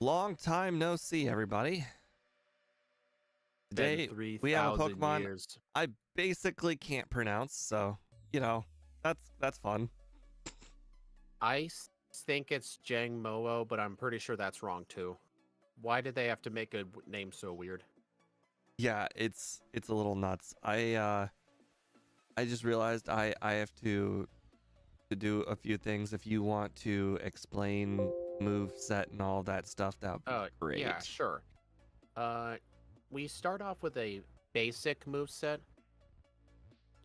Long time no see, everybody. Been Today we have a 3,000 Pokemon years. I basically can't pronounce, so you know that's fun. Think it's Jangmo-o, but I'm pretty sure that's wrong too. Why did they have to make a name so weird? Yeah, it's a little nuts. I just realized I have to do a few things. If you want to explain move set and all that stuff, that would be great. Yeah, sure. We start off with a basic moveset.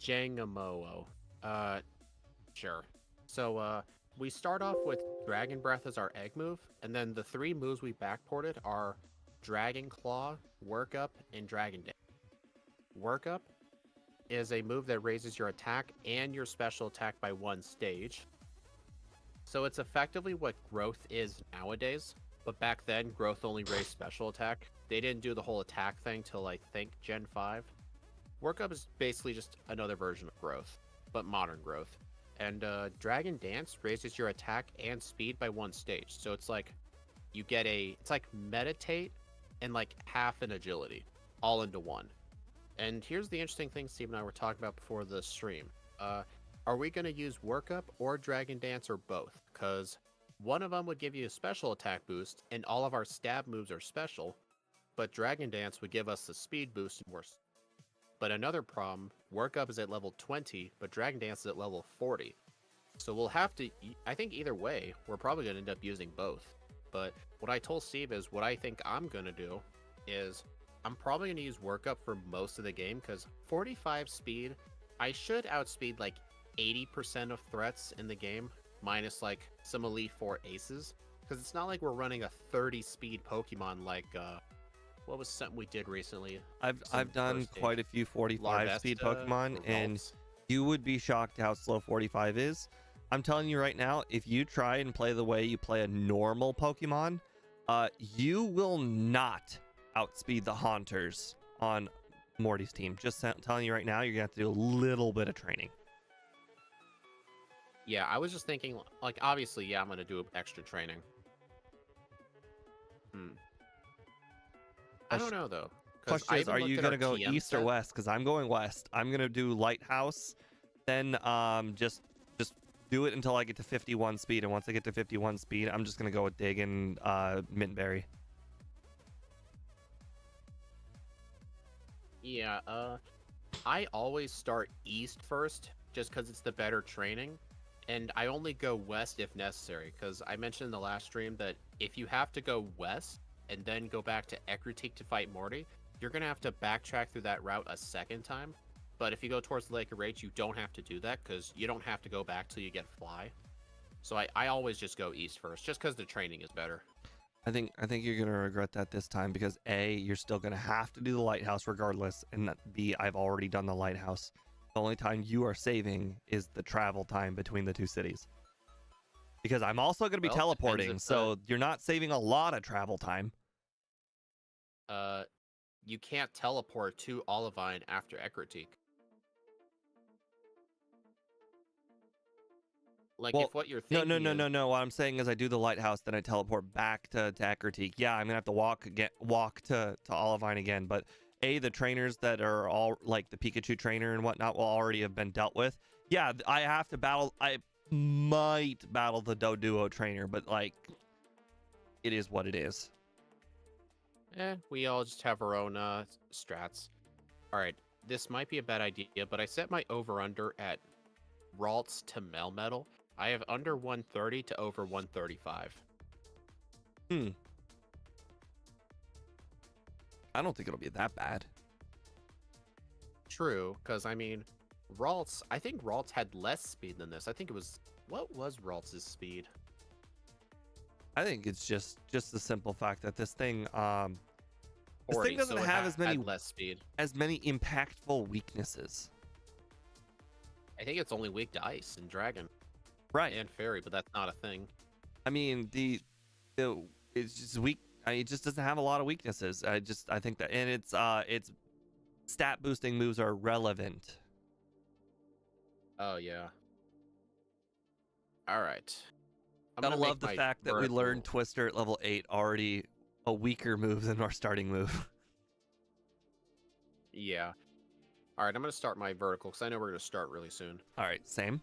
Jangmo-o. Sure. So, we start off with Dragon Breath as our egg move, and then the three moves we backported are Dragon Claw, Work Up, and Dragon Dance. Work Up is a move that raises your attack and your special attack by one stage. So it's effectively what Growth is nowadays, but back then Growth only raised special attack. They didn't do the whole attack thing till I think Gen 5. Work Up is basically just another version of Growth, but modern Growth. And Dragon Dance raises your attack and speed by one stage. So it's like you get it's like Meditate and like half an agility all into one. And here's the interesting thing Steve and I were talking about before the stream. Are we going to use Work Up or Dragon Dance or both? Because one of them would give you a special attack boost, and all of our stab moves are special, but Dragon Dance would give us the speed boost and worse. But another problem, Work Up is at level 20, but Dragon Dance is at level 40. So we'll have to, I think either way, we're probably going to end up using both. But what I told Steve is what I think I'm going to do is I'm probably going to use Work Up for most of the game because 45 speed, I should outspeed like 80% of threats in the game, minus like some Elite 4 aces. Because it's not like we're running a 30 speed Pokemon like, what was something we did recently? I've done quite a few 45 speed Pokemon, and you would be shocked how slow 45 is. I'm telling you right now, if you try and play the way you play a normal Pokemon, you will not outspeed the Haunters on Morty's team. Just telling you right now, you're gonna have to do a little bit of training. Yeah, I was just thinking, like, obviously, yeah, I'm gonna do extra training. I don't know though. Question is, are you gonna go east or west? Because I'm going west. I'm gonna do Lighthouse, then just do it until I get to 51 speed, and once I get to 51 speed, I'm just gonna go with Dig and Mintberry. Yeah, I always start east first, just because it's the better training, and I only go west if necessary, because I mentioned in the last stream that if you have to go west and then go back to Ecruteak to fight Morty, you're going to have to backtrack through that route a second time. But if you go towards the Lake of Rage, you don't have to do that, because you don't have to go back till you get Fly. So I always just go east first, just because the training is better. I think you're going to regret that this time, because A, you're still going to have to do the Lighthouse regardless, and B, I've already done the Lighthouse. The only time you are saving is the travel time between the two cities. Because I'm also going to be teleporting, so you're not saving a lot of travel time. You can't teleport to Olivine after Ecruteak. Like, well, if what you're thinking No. What I'm saying is I do the Lighthouse, then I teleport back to Ecruteak. Yeah, I'm going to have to walk to Olivine again, but A, the trainers that are all, like the Pikachu trainer and whatnot, will already have been dealt with. Yeah, I have to battle, I might battle the Doduo trainer, but, like, it is what it is. We all just have our own strats. Alright, this might be a bad idea, but I set my over-under at Ralts to Melmetal. I have under 130 to over 135. I don't think it'll be that bad. True, because I mean, I think Ralts had less speed than this. I think it was, what was Ralts' speed? I think it's just the simple fact that this thing doesn't have as many less speed, as many impactful weaknesses. I think it's only weak to Ice and Dragon, right, and Fairy, but that's not a thing. I mean, it's just weak. It just doesn't have a lot of weaknesses. I think that, and its stat boosting moves are relevant. Oh yeah. All right. I'm Gotta gonna make love the my fact that we learned Twister at level 8, already a weaker move than our starting move. Yeah. All right, I'm gonna start my vertical because I know we're gonna start really soon. All right, same.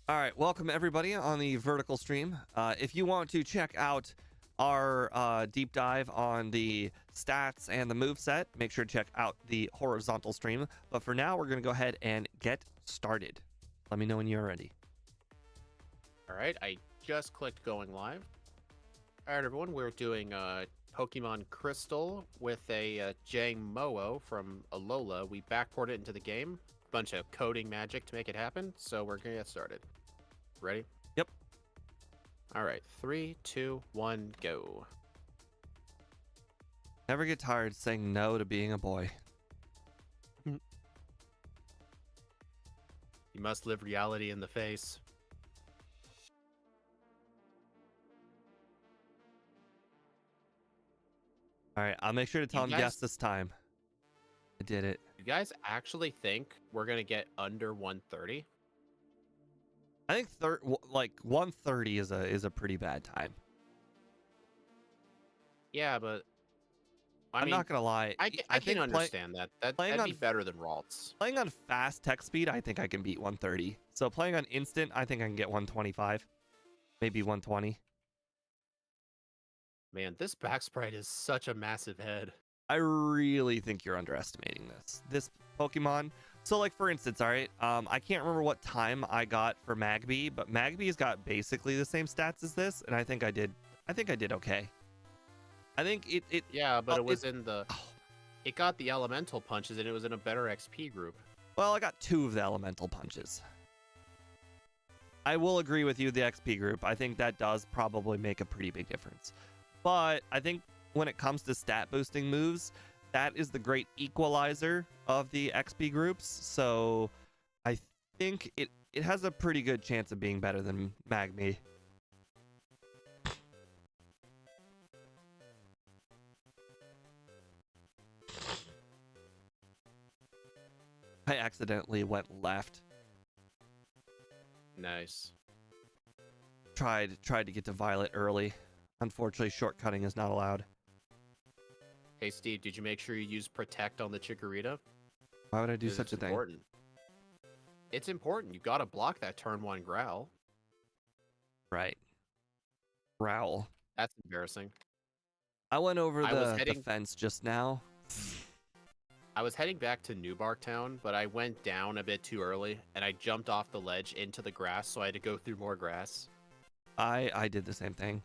All right, welcome everybody on the vertical stream. If you want to check out our deep dive on the stats and the move set, make sure to check out the horizontal stream. But for now, we're going to go ahead and get started. Let me know when you're ready. All right, I just clicked going live. All right, everyone, we're doing Pokemon Crystal with a Jangmo-o from Alola. We backport it into the game. Bunch of coding magic to make it happen, so we're gonna get started. Ready? Yep. All right, 3, 2, 1, go. Never get tired saying no to being a boy. You must live reality in the face. All right, I'll make sure to tell him yes this time. I did it. You guys actually think we're gonna get under 130? I think like 130 is a pretty bad time. Yeah, but I'm not gonna lie. I can understand that. That'd be better than Ralts. Playing on fast tech speed, I think I can beat 130. So playing on instant, I think I can get 125, maybe 120. Man, this back sprite is such a massive head. I really think you're underestimating this Pokemon. So like for instance, all right, I can't remember what time I got for Magby, but Magby's got basically the same stats as this, and I think I did okay. I think it yeah, but it was in the it got the elemental punches and it was in a better XP group. Well, I got 2 of the elemental punches. I will agree with you, the XP group. I think that does probably make a pretty big difference. But I think when it comes to stat boosting moves, that is the great equalizer of the XP groups. So I think it has a pretty good chance of being better than Magby. I accidentally went left. Nice. Tried to get to Violet early. Unfortunately, shortcutting is not allowed. Hey, Steve, did you make sure you use Protect on the Chikorita? Why would I do such a thing? Important. It's important. You gotta block that turn 1 Growl. Right. Growl. That's embarrassing. I went over the fence just now. I was heading back to New Barktown, but I went down a bit too early, and I jumped off the ledge into the grass, so I had to go through more grass. I did the same thing.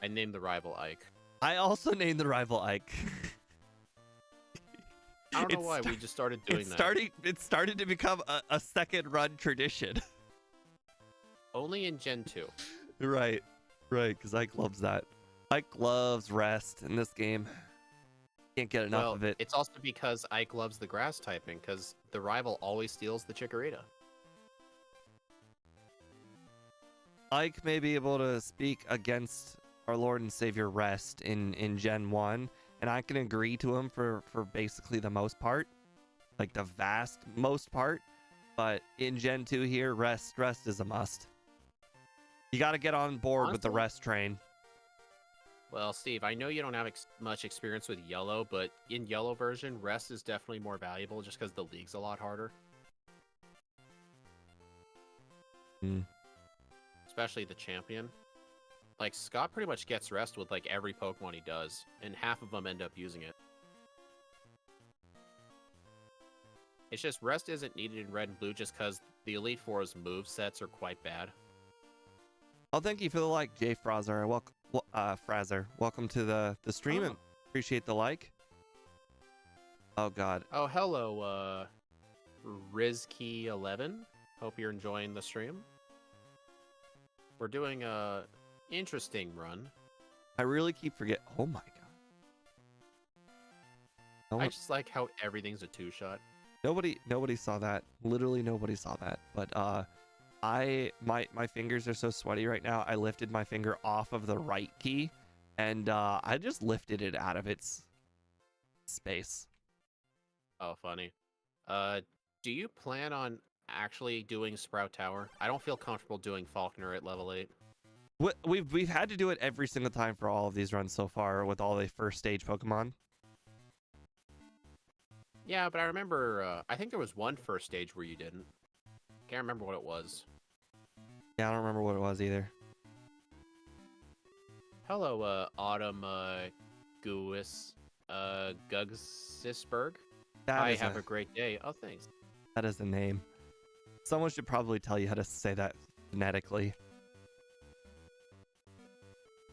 I named the rival Ike. I also named the rival Ike. I don't know why we just started doing that. It started to become a second run tradition. Only in Gen 2. Right, because Ike loves that. Ike loves rest in this game. Can't get enough of it. It's also because Ike loves the grass typing, because the rival always steals the Chikorita. Ike may be able to speak against our Lord and Savior Rest in Gen 1, and I can agree to him for basically the most part, like the vast most part, but in Gen 2 here, Rest is a must. You got to get on board with the Rest train. Well, Steve, I know you don't have much experience with Yellow, but in Yellow version, Rest is definitely more valuable just because the league's a lot harder. Especially the champion. Like, Scott pretty much gets Rest with, like, every Pokemon he does, and half of them end up using it. It's just Rest isn't needed in Red and Blue just because the Elite Four's move sets are quite bad. Oh, thank you for the like, Jay Fraser. Welcome to the stream, and appreciate the like. Oh, God. Oh, hello, Rizkey11. Hope you're enjoying the stream. We're doing a interesting run. I really keep forgetting. Oh my god. I just like how everything's a 2-shot. Nobody saw that. Literally nobody saw that. But my fingers are so sweaty right now. I lifted my finger off of the right key, and I just lifted it out of its space. Oh, funny. Do you plan on actually doing Sprout Tower? I don't feel comfortable doing Falconer at level 8. We've had to do it every single time for all of these runs so far with all the first stage Pokemon. Yeah, but I remember, I think there was one first stage where you didn't. Can't remember what it was. Yeah, I don't remember what it was either. Hello, Autumn, Gugus, Gugsisberg. I have a great day. Oh, thanks. That is the name. Someone should probably tell you how to say that phonetically.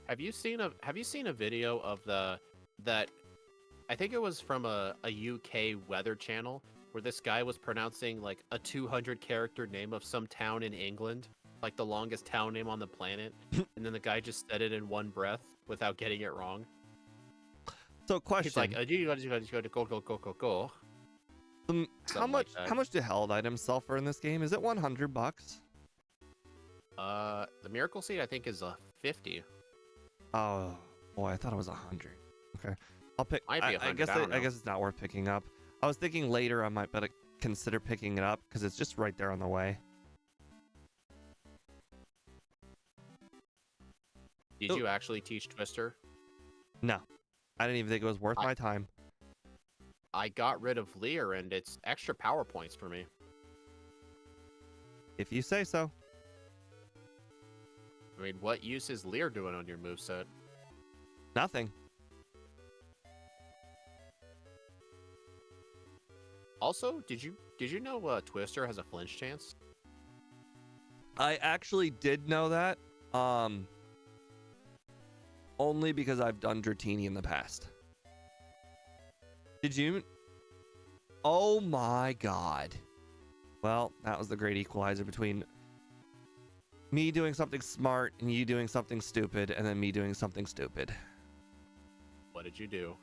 Have you seen a video of that I think it was from a UK weather channel where this guy was pronouncing like a 200 character name of some town in England, like the longest town name on the planet, and then the guy just said it in one breath without getting it wrong. So question. He's like, you gotta go. How much do held items sell for in this game? Is it $100? The Miracle Seed I think is a 50. Oh boy, I thought it was 100. Okay, I'll pick. Might be 100, I guess it's not worth picking up. I was thinking later I might better consider picking it up because it's just right there on the way. Did you actually teach Twister? No, I didn't even think it was worth my time. I got rid of Lear, and it's extra power points for me. If you say so. I mean, what use is Lear doing on your moveset? Nothing. Also, did you know Twister has a flinch chance? I actually did know that. Only because I've done Dratini in the past. Did you? Oh my god. Well, that was the great equalizer between me doing something smart and you doing something stupid and then me doing something stupid. What did you do?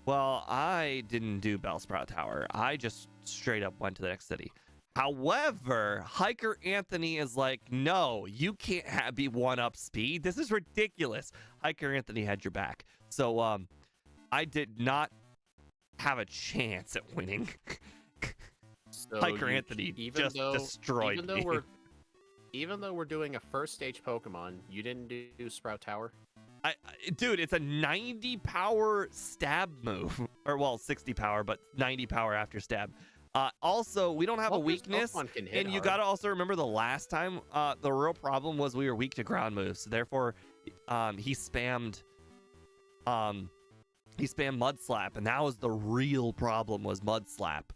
Well, I didn't do Bellsprout Tower. I just straight up went to the next city. However, Hiker Anthony is like, no, you can't be one-up speed. This is ridiculous. Hiker Anthony had your back. So, I did not have a chance at winning. So Hiker Anthony just destroyed me. Even though we're doing a first stage Pokemon, you didn't do Sprout Tower? Dude, it's a 90 power stab move. Or, well, 60 power, but 90 power after stab. Also, we don't have a weakness, and you got to also remember the last time, the real problem was we were weak to ground moves. So therefore, he spammed Mud Slap, and that was the real problem, was Mud Slap.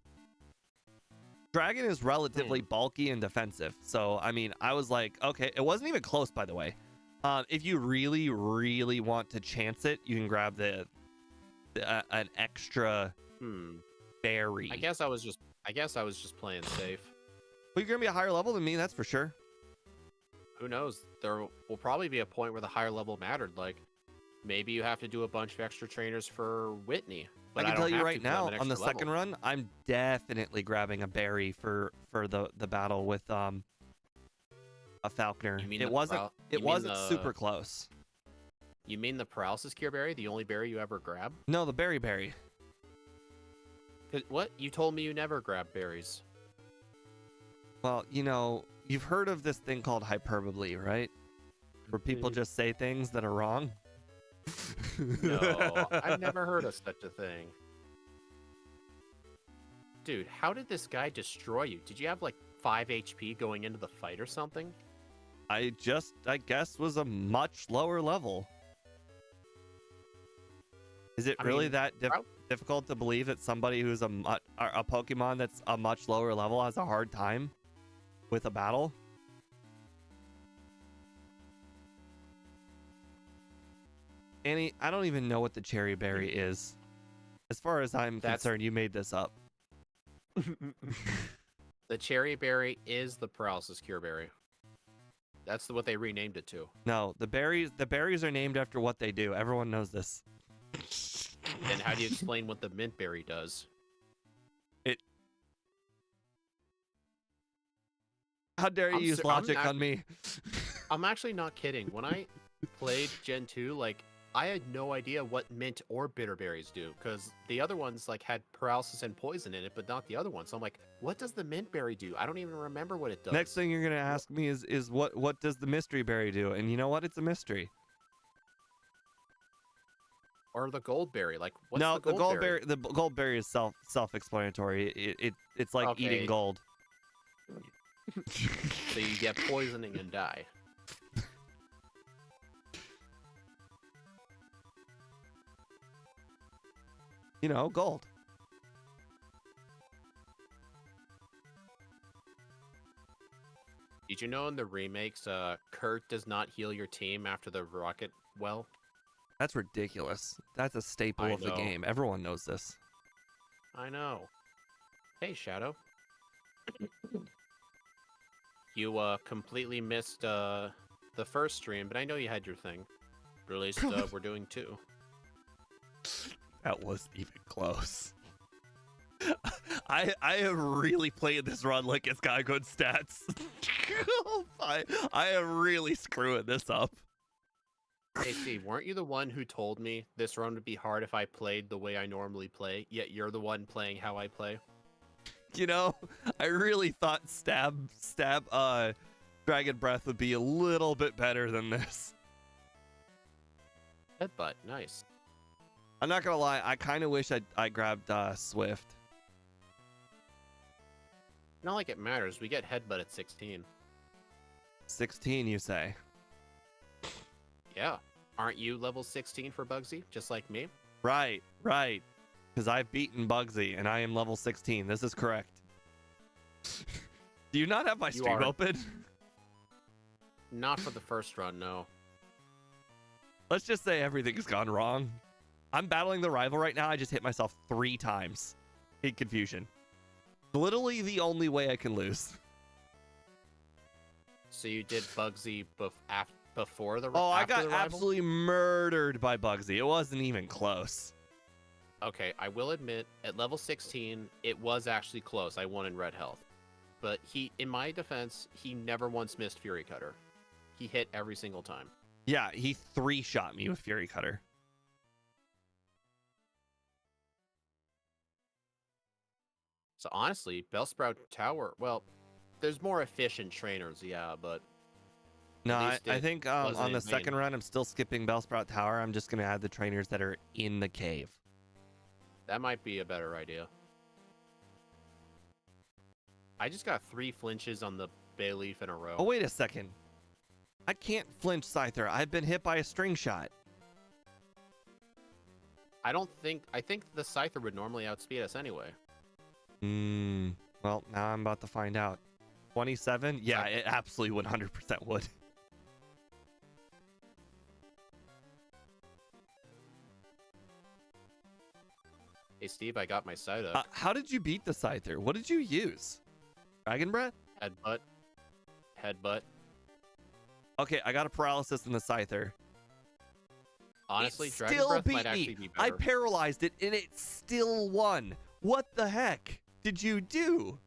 Dragon is relatively bulky and defensive, so I mean, I was like, okay, it wasn't even close, by the way. If you really, really want to chance it, you can grab an extra berry. I guess I was just playing safe. Well, you're gonna be a higher level than me, that's for sure. Who knows? There will probably be a point where the higher level mattered. Like, maybe you have to do a bunch of extra trainers for Whitney. But I can tell you right now, on the second run, I'm definitely grabbing a berry for the battle with a Falconer. It wasn't super close. You mean the Paralysis Cure berry, the only berry you ever grab? No, the berry. What? You told me you never grab berries. Well, you know, you've heard of this thing called hyperbole, right? Where people just say things that are wrong. No, I've never heard of such a thing. Dude, how did this guy destroy you? Did you have like 5 HP going into the fight or something? I guess, was a much lower level. Is it really that difficult to believe that somebody who's a Pokemon that's a much lower level has a hard time with a battle? Annie, I don't even know what the cherry berry is. As far as I'm concerned, you made this up. The cherry berry is the Paralysis Cure berry. That's what they renamed it to. No, the berries are named after what they do. Everyone knows this. Then how do you explain what the mint berry does? How dare you use logic on me? I'm actually not kidding. When I played Gen 2, like, I had no idea what mint or bitter berries do, because the other ones like had paralysis and poison in it, but not the other ones. So I'm like, what does the mint berry do? I don't even remember what it does. Next thing you're gonna ask me is what does the mystery berry do? And you know what? It's a mystery. Or the gold berry, like what's No, the gold berry? The gold berry is self-explanatory. It's like eating gold. So you get poisoning and die. You know, gold. Did you know in the remakes, Kurt does not heal your team after the rocket well? That's ridiculous. That's a staple of the game. Everyone knows this. I know. Hey, Shadow. You completely missed the first stream, but I know you had your thing. Or at least we're doing two. That wasn't even close. I have really played this run like it's got good stats. I am really screwing this up. Hey Steve, weren't you the one who told me this run would be hard if I played the way I normally play, yet you're the one playing how I play? You know, I really thought stab Dragon Breath would be a little bit better than this. Headbutt, nice. I'm not gonna lie, I kind of wish I grabbed Swift. Not like it matters, we get headbutt at 16. 16, you say? Yeah. Aren't you level 16 for Bugsy, just like me? Right. Because I've beaten Bugsy, and I am level 16. This is correct. Do you not have my stream open? Not for the first run, no. Let's just say everything's gone wrong. I'm battling the rival right now. I just hit myself 3 times in confusion. Literally the only way I can lose. So you did Bugsy before the rival? Oh, I got absolutely murdered by Bugsy. It wasn't even close. Okay, I will admit, at level 16, it was actually close. I won in red health. But in my defense, he never once missed Fury Cutter. He hit every single time. Yeah, he 3-shot me with Fury Cutter. So honestly, Bellsprout Tower, well, there's more efficient trainers, yeah, but... No, I think on the second run, I'm still skipping Bellsprout Tower. I'm just going to add the trainers that are in the cave. That might be a better idea. I just got 3 flinches on the Bayleaf in a row. Oh, wait a second. I can't flinch Scyther. I've been hit by a string shot. I think the Scyther would normally outspeed us anyway. Well, now I'm about to find out. 27? Yeah, it absolutely 100% would. Hey, Steve, I got my side up. How did you beat the Scyther? What did you use? Dragon Breath? Headbutt. Okay, I got a paralysis in the Scyther. Honestly, Dragon Breath might actually be better. I paralyzed it, and it still won. What the heck did you do?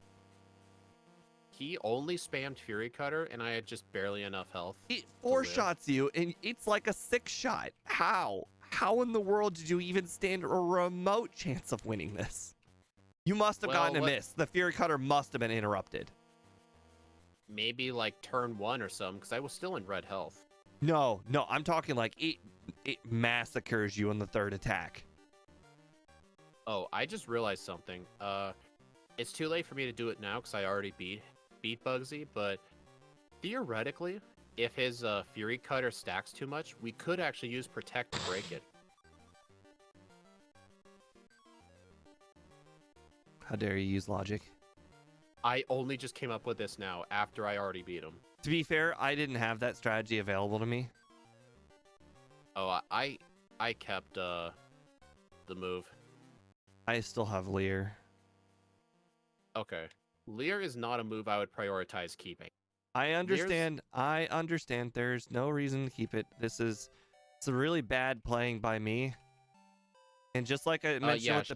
He only spammed Fury Cutter, and I had just barely enough health. It 4-shots you, and it's like a 6-shot. How? How in the world did you even stand a remote chance of winning this? You must have gotten a miss. The Fury Cutter must have been interrupted. Maybe like turn 1 or something, because I was still in red health. No, I'm talking like it massacres you on the 3rd attack. Oh, I just realized something. It's too late for me to do it now because I already beat Bugsy, but theoretically, if his Fury Cutter stacks too much, we could actually use Protect to break it. How dare you use logic? I only just came up with this now after I already beat him. To be fair, I didn't have that strategy available to me. Oh, I kept the move. I still have Leer. Okay. Leer is not a move I would prioritize keeping. I understand. I understand. There's no reason to keep it. It's a really bad playing by me. And just like I mentioned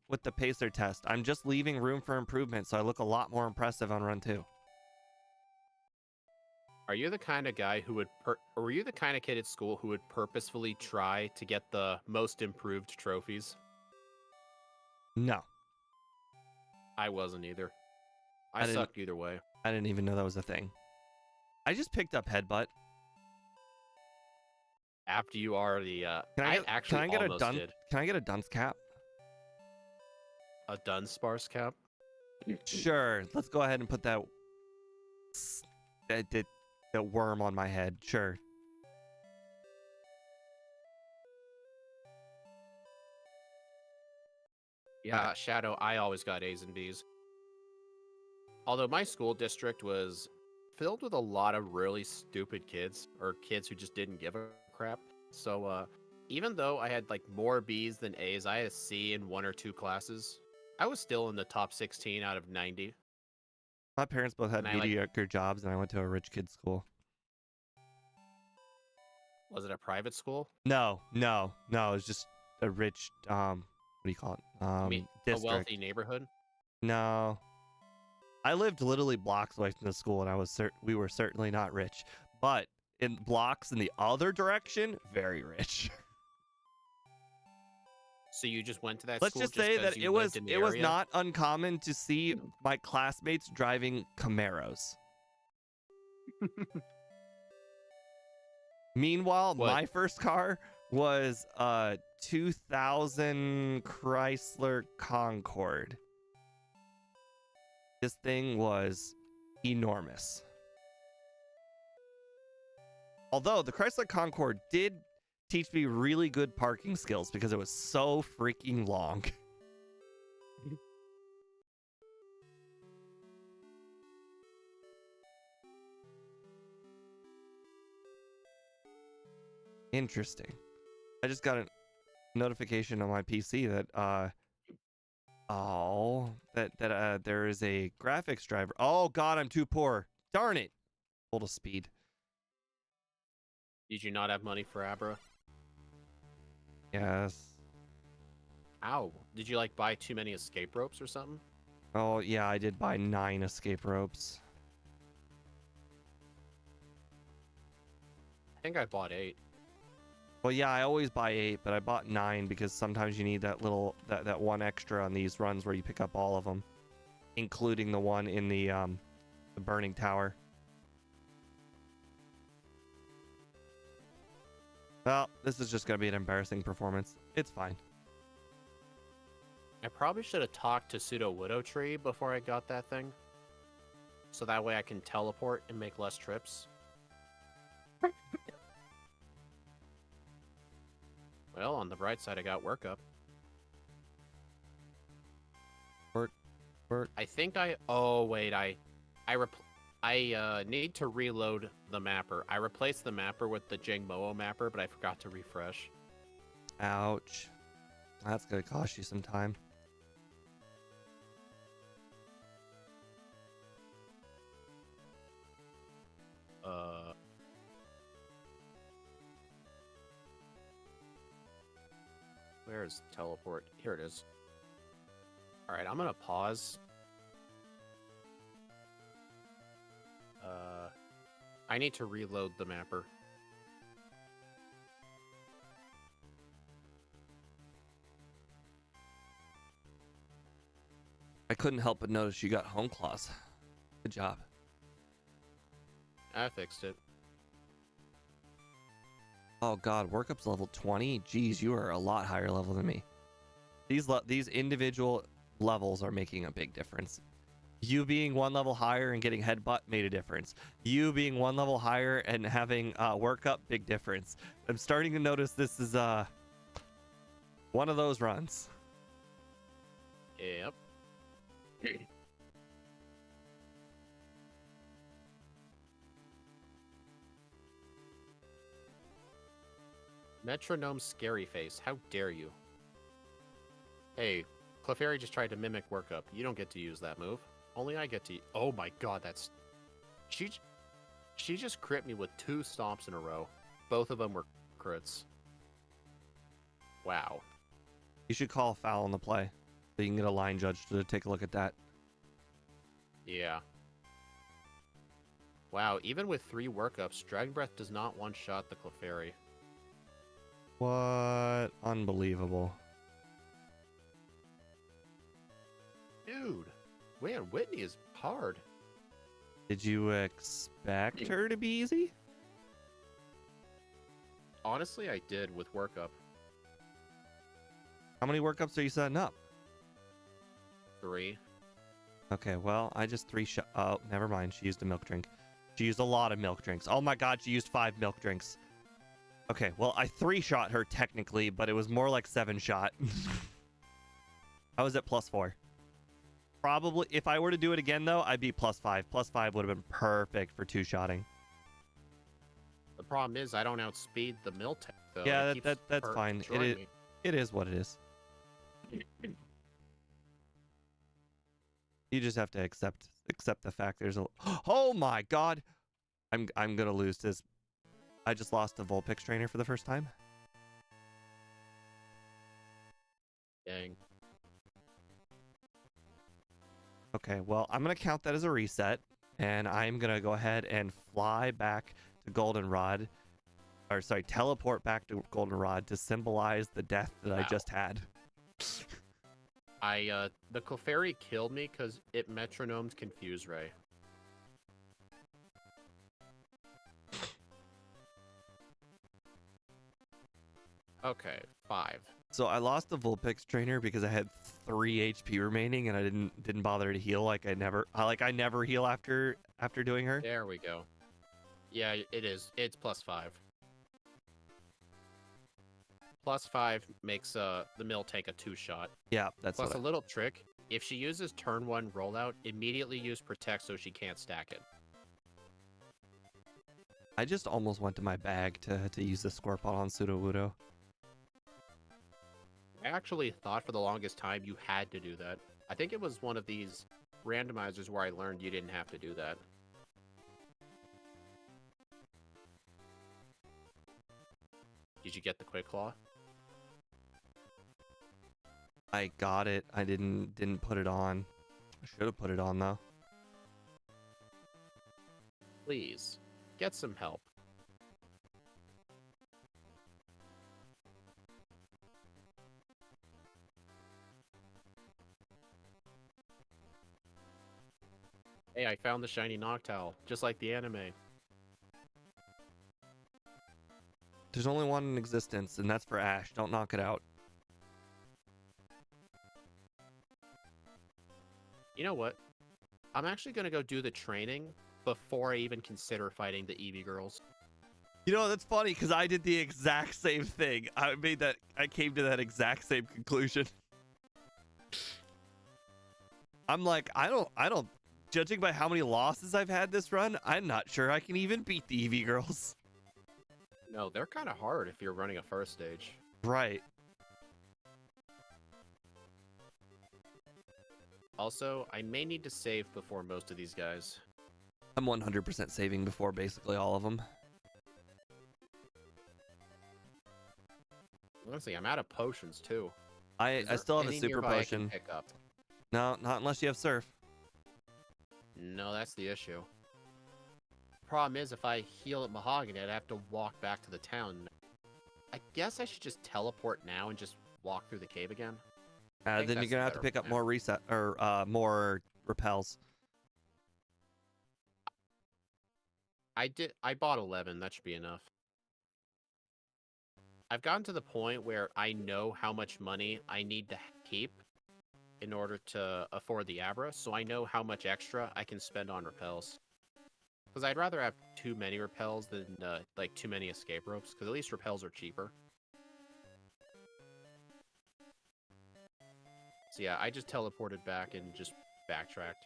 with the pacer test, I'm just leaving room for improvement, so I look a lot more impressive on run 2. Are you the kind of guy who would or were you the kind of kid at school who would purposefully try to get the most improved trophies? No, I wasn't either. I I didn't. sucked either way. I didn't even know that was a thing. I just picked up headbutt. After you already Can I I get? Can actually I get a almost dun? did. Can I get a dunce cap? A Dunsparce cap? Sure. Let's go ahead and put that that worm on my head. Sure. Yeah, Shadow, I always got A's and B's. Although my school district was filled with a lot of really stupid kids, or kids who just didn't give a crap. So, even though I had like more B's than A's, I had a C in 1 or 2 classes. I was still in the top 16 out of 90. My parents both had And I like, mediocre jobs, and I went to a rich kid school. was it a private school? No. It was just a rich what do you call it? I mean, a District. wealthy neighborhood? No. I lived literally blocks away from the school, and I was we were certainly not rich, but in blocks in the other direction, very rich. So you just went to that Let's school just say that you it was lived in the it was area? not uncommon to see my classmates driving Camaros. Meanwhile, What? my first car was a 2000 Chrysler Concorde. This thing was enormous. Although the Chrysler Concorde did teach me really good parking skills because it was so freaking long. Interesting. I just got a notification on my PC that there is a graphics driver. Oh god, I'm too poor. Darn it. Full speed. Did you not have money for Abra? Yes. Ow. Did you like buy too many escape ropes or something? Oh yeah, I did buy 9 escape ropes. I think I bought 8. Well, yeah, I always buy 8, but I bought 9 because sometimes you need that little that one extra on these runs where you pick up all of them, including the one in the burning tower. Well, this is just gonna be an embarrassing performance. It's fine. I probably should have talked to Pseudo Widow Tree before I got that thing. So that way I can teleport and make less trips. Well, on the bright side, I got work up. Work. I think I... Oh, wait, I need to reload the mapper. I replaced the mapper with the Jangmo-o mapper, but I forgot to refresh. Ouch. That's gonna cost you some time. Where's teleport? Here it is. Alright, I'm gonna pause. I need to reload the mapper. I couldn't help but notice you got home claws. Good job. I fixed it. Oh god, workup's level 20? Jeez, you are a lot higher level than me. These individual levels are making a big difference. You being 1 level higher and getting headbutt made a difference. You being 1 level higher and having workup, big difference. I'm starting to notice this is one of those runs. Yep. Metronome Scary Face, how dare you? Hey, Clefairy just tried to mimic workup. You don't get to use that move. Only I get to... Oh my god, that's... She just crit me with 2 stomps in a row. Both of them were crits. Wow. You should call a foul on the play so you can get a line judge to take a look at that. Yeah. Wow, even with 3 workups, Dragon Breath does not one-shot the Clefairy. What? Unbelievable. Dude, man, Whitney is hard. Did you expect her to be easy? Honestly, I did with workup. How many workups are you setting up? 3. Okay, well, I just 3-shot. Oh, never mind. She used a milk drink. She used a lot of milk drinks. Oh my god, she used 5 milk drinks. Okay, well, I 3-shot her technically, but it was more like 7-shot. I was at +4. Probably, if I were to do it again, though, I'd be +5. +5 would have been perfect for 2-shotting. The problem is I don't outspeed the Miltank, though. Yeah, that's fine. It is what it is. You just have to accept the fact there's a... Oh my god! I'm gonna lose this. I just lost a Vulpix trainer for the first time. Dang. Okay, well, I'm gonna count that as a reset, and I'm gonna go ahead and fly back to Goldenrod, or sorry, teleport back to Goldenrod to symbolize the death that I just had. The Clefairy killed me because it metronomed Confuse Ray. Okay, 5. So I lost the Vulpix trainer because I had 3 HP remaining, and I didn't bother to heal. Like I never heal after doing her. There we go. Yeah, it is. It's +5. +5 makes the Miltank a 2-shot. Yeah, that's plus a little trick. If she uses turn 1 rollout, immediately use Protect so she can't stack it. I just almost went to my bag to use the Scorpon on Sudowoodo. I actually thought for the longest time you had to do that. I think it was one of these randomizers where I learned you didn't have to do that. Did you get the Quick Claw? I got it. I didn't put it on. I should have put it on though. Please, get some help. Hey, I found the shiny Noctowl, just like the anime. There's only one in existence, and that's for Ash. Don't knock it out. You know what? I'm actually going to go do the training before I even consider fighting the Eevee girls. You know, that's funny because I did the exact same thing. I came to that exact same conclusion. I'm like, I don't, judging by how many losses I've had this run, I'm not sure I can even beat the Eevee girls. No, they're kind of hard if you're running a first stage. Right. Also, I may need to save before most of these guys. I'm 100% saving before basically all of them. Honestly, I'm out of potions too. I still have a super potion. Pick up? No, not unless you have surf. No, that's the issue. Problem is, if I heal at Mahogany, I'd have to walk back to the town. I guess I should just teleport now and just walk through the cave again. Then you're gonna have to pick up more reset or more repels. I bought 11. That should be enough. I've gotten to the point where I know how much money I need to keep in order to afford the Abra, so I know how much extra I can spend on repels. Because I'd rather have too many repels than like too many escape ropes, because at least repels are cheaper. So yeah, I just teleported back and just backtracked.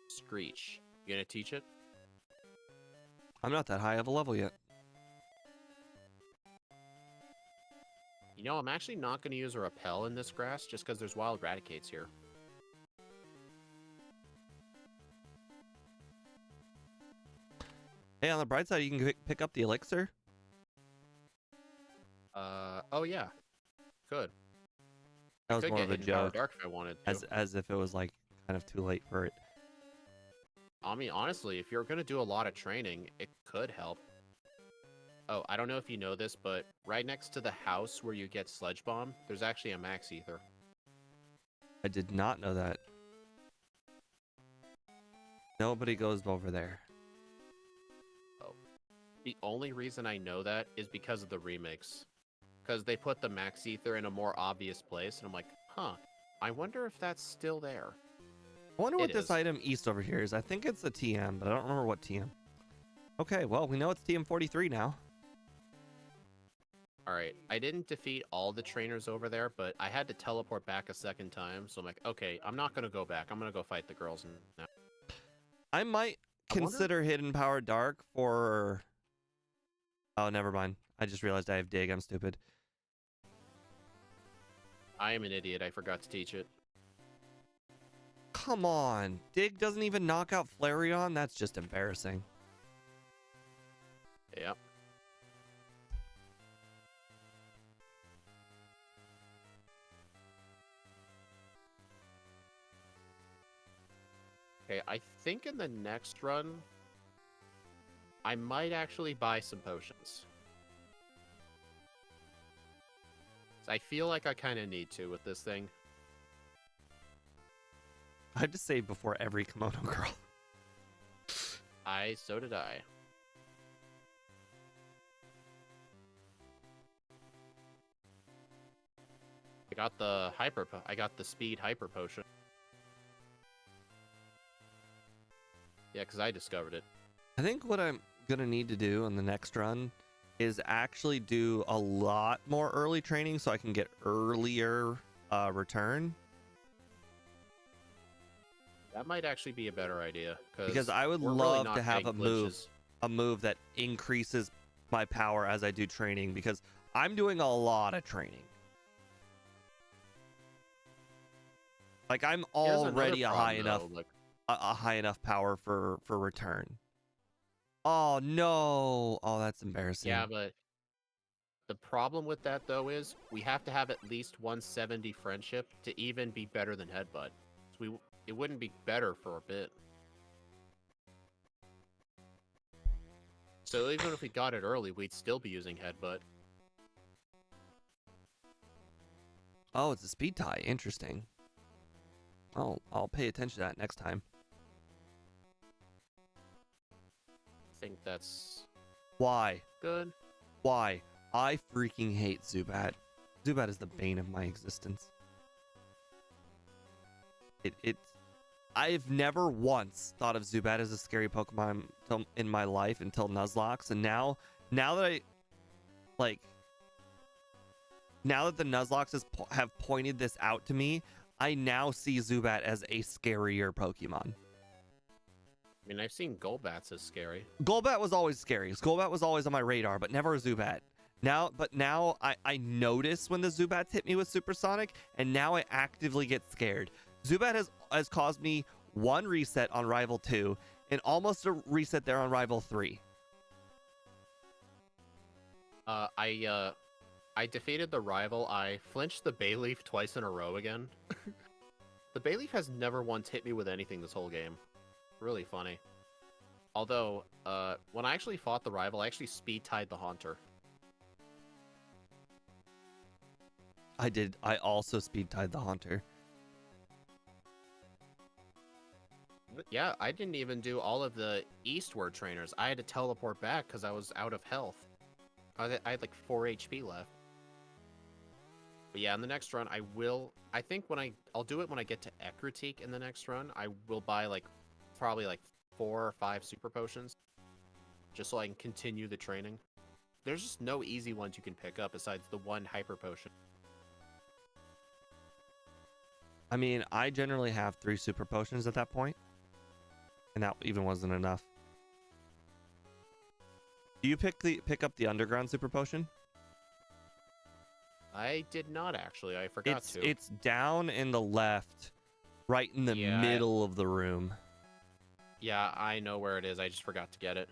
Screech. You gonna teach it? I'm not that high of a level yet. You know, I'm actually not going to use a repel in this grass just because there's wild Raticates here. Hey, on the bright side, you can pick up the elixir. Oh yeah. Good. That was Could more get of a hidden power joke, dark if I wanted to. as if it was like kind of too late for it. I mean, honestly, if you're gonna do a lot of training, it could help. Oh, I don't know if you know this, but right next to the house where you get Sledge Bomb, there's actually a Max Ether. I did not know that. Nobody goes over there. Oh. The only reason I know that is because of the remix. Because they put the Max Ether in a more obvious place, and I'm like, huh, I wonder if that's still there. I wonder what It this is. item east over here is. I think it's a TM, but I don't remember what TM. Okay, well, we know it's TM43 now. Alright, I didn't defeat all the trainers over there, but I had to teleport back a second time, so I'm like, okay, I'm not gonna go back. I'm gonna go fight the girls now. I might consider Hidden Power Dark for... Oh, never mind. I just realized I have Dig. I'm stupid. I am an idiot. I forgot to teach it. Come on. Dig doesn't even knock out Flareon? That's just embarrassing. Yep. Okay, I think in the next run, I might actually buy some potions. I feel like I kind of need to with this thing. I had to save before every kimono girl. So did I. I got the speed hyper potion. Yeah, because I discovered it. I think what I'm gonna need to do in the next run is actually do a lot more early training so I can get earlier return. That might actually be a better idea. Because I would love to have a move that increases my power as I do training, because I'm doing a lot of training. Like, I'm already a high enough power for return. Oh no. Oh, that's embarrassing. Yeah, but the problem with that though is we have to have at least 170 friendship to even be better than Headbutt. So it wouldn't be better for a bit. So even if we got it early, we'd still be using Headbutt. Oh, it's a speed tie. Interesting. Oh, I'll pay attention to that next time. I think that's... Why? Good. Why? I freaking hate Zubat. Zubat is the bane of my existence. I've never once thought of Zubat as a scary Pokemon in my life until Nuzlocke, and now that now that the Nuzlocke have pointed this out to me, I now see Zubat as a scarier Pokemon. I mean, I've seen Golbats as scary. Golbat was always scary. Golbat was always on my radar, but never a Zubat. Now I notice when the Zubats hit me with Supersonic, and now I actively get scared. Zubat has caused me one reset on Rival 2 and almost a reset there on Rival 3. I defeated the Rival. I flinched the Bayleaf twice in a row again. The Bayleaf has never once hit me with anything this whole game. Really funny. Although, when I actually fought the Rival, I actually speed-tied the Haunter. I did. I also speed-tied the Haunter. Yeah, I didn't even do all of the eastward trainers. I had to teleport back because I was out of health. I had like 4 HP left. But yeah, in the next run, I think I'll do it when I get to Ekritique in the next run. I will buy probably 4 or 5 super potions. Just so I can continue the training. There's just no easy ones you can pick up besides the one hyper potion. I mean, I generally have 3 super potions at that point. And that even wasn't enough. Do you pick up the underground super potion? I did not actually. I forgot to. It's down in the left, right in the middle of the room. Yeah, I know where it is. I just forgot to get it.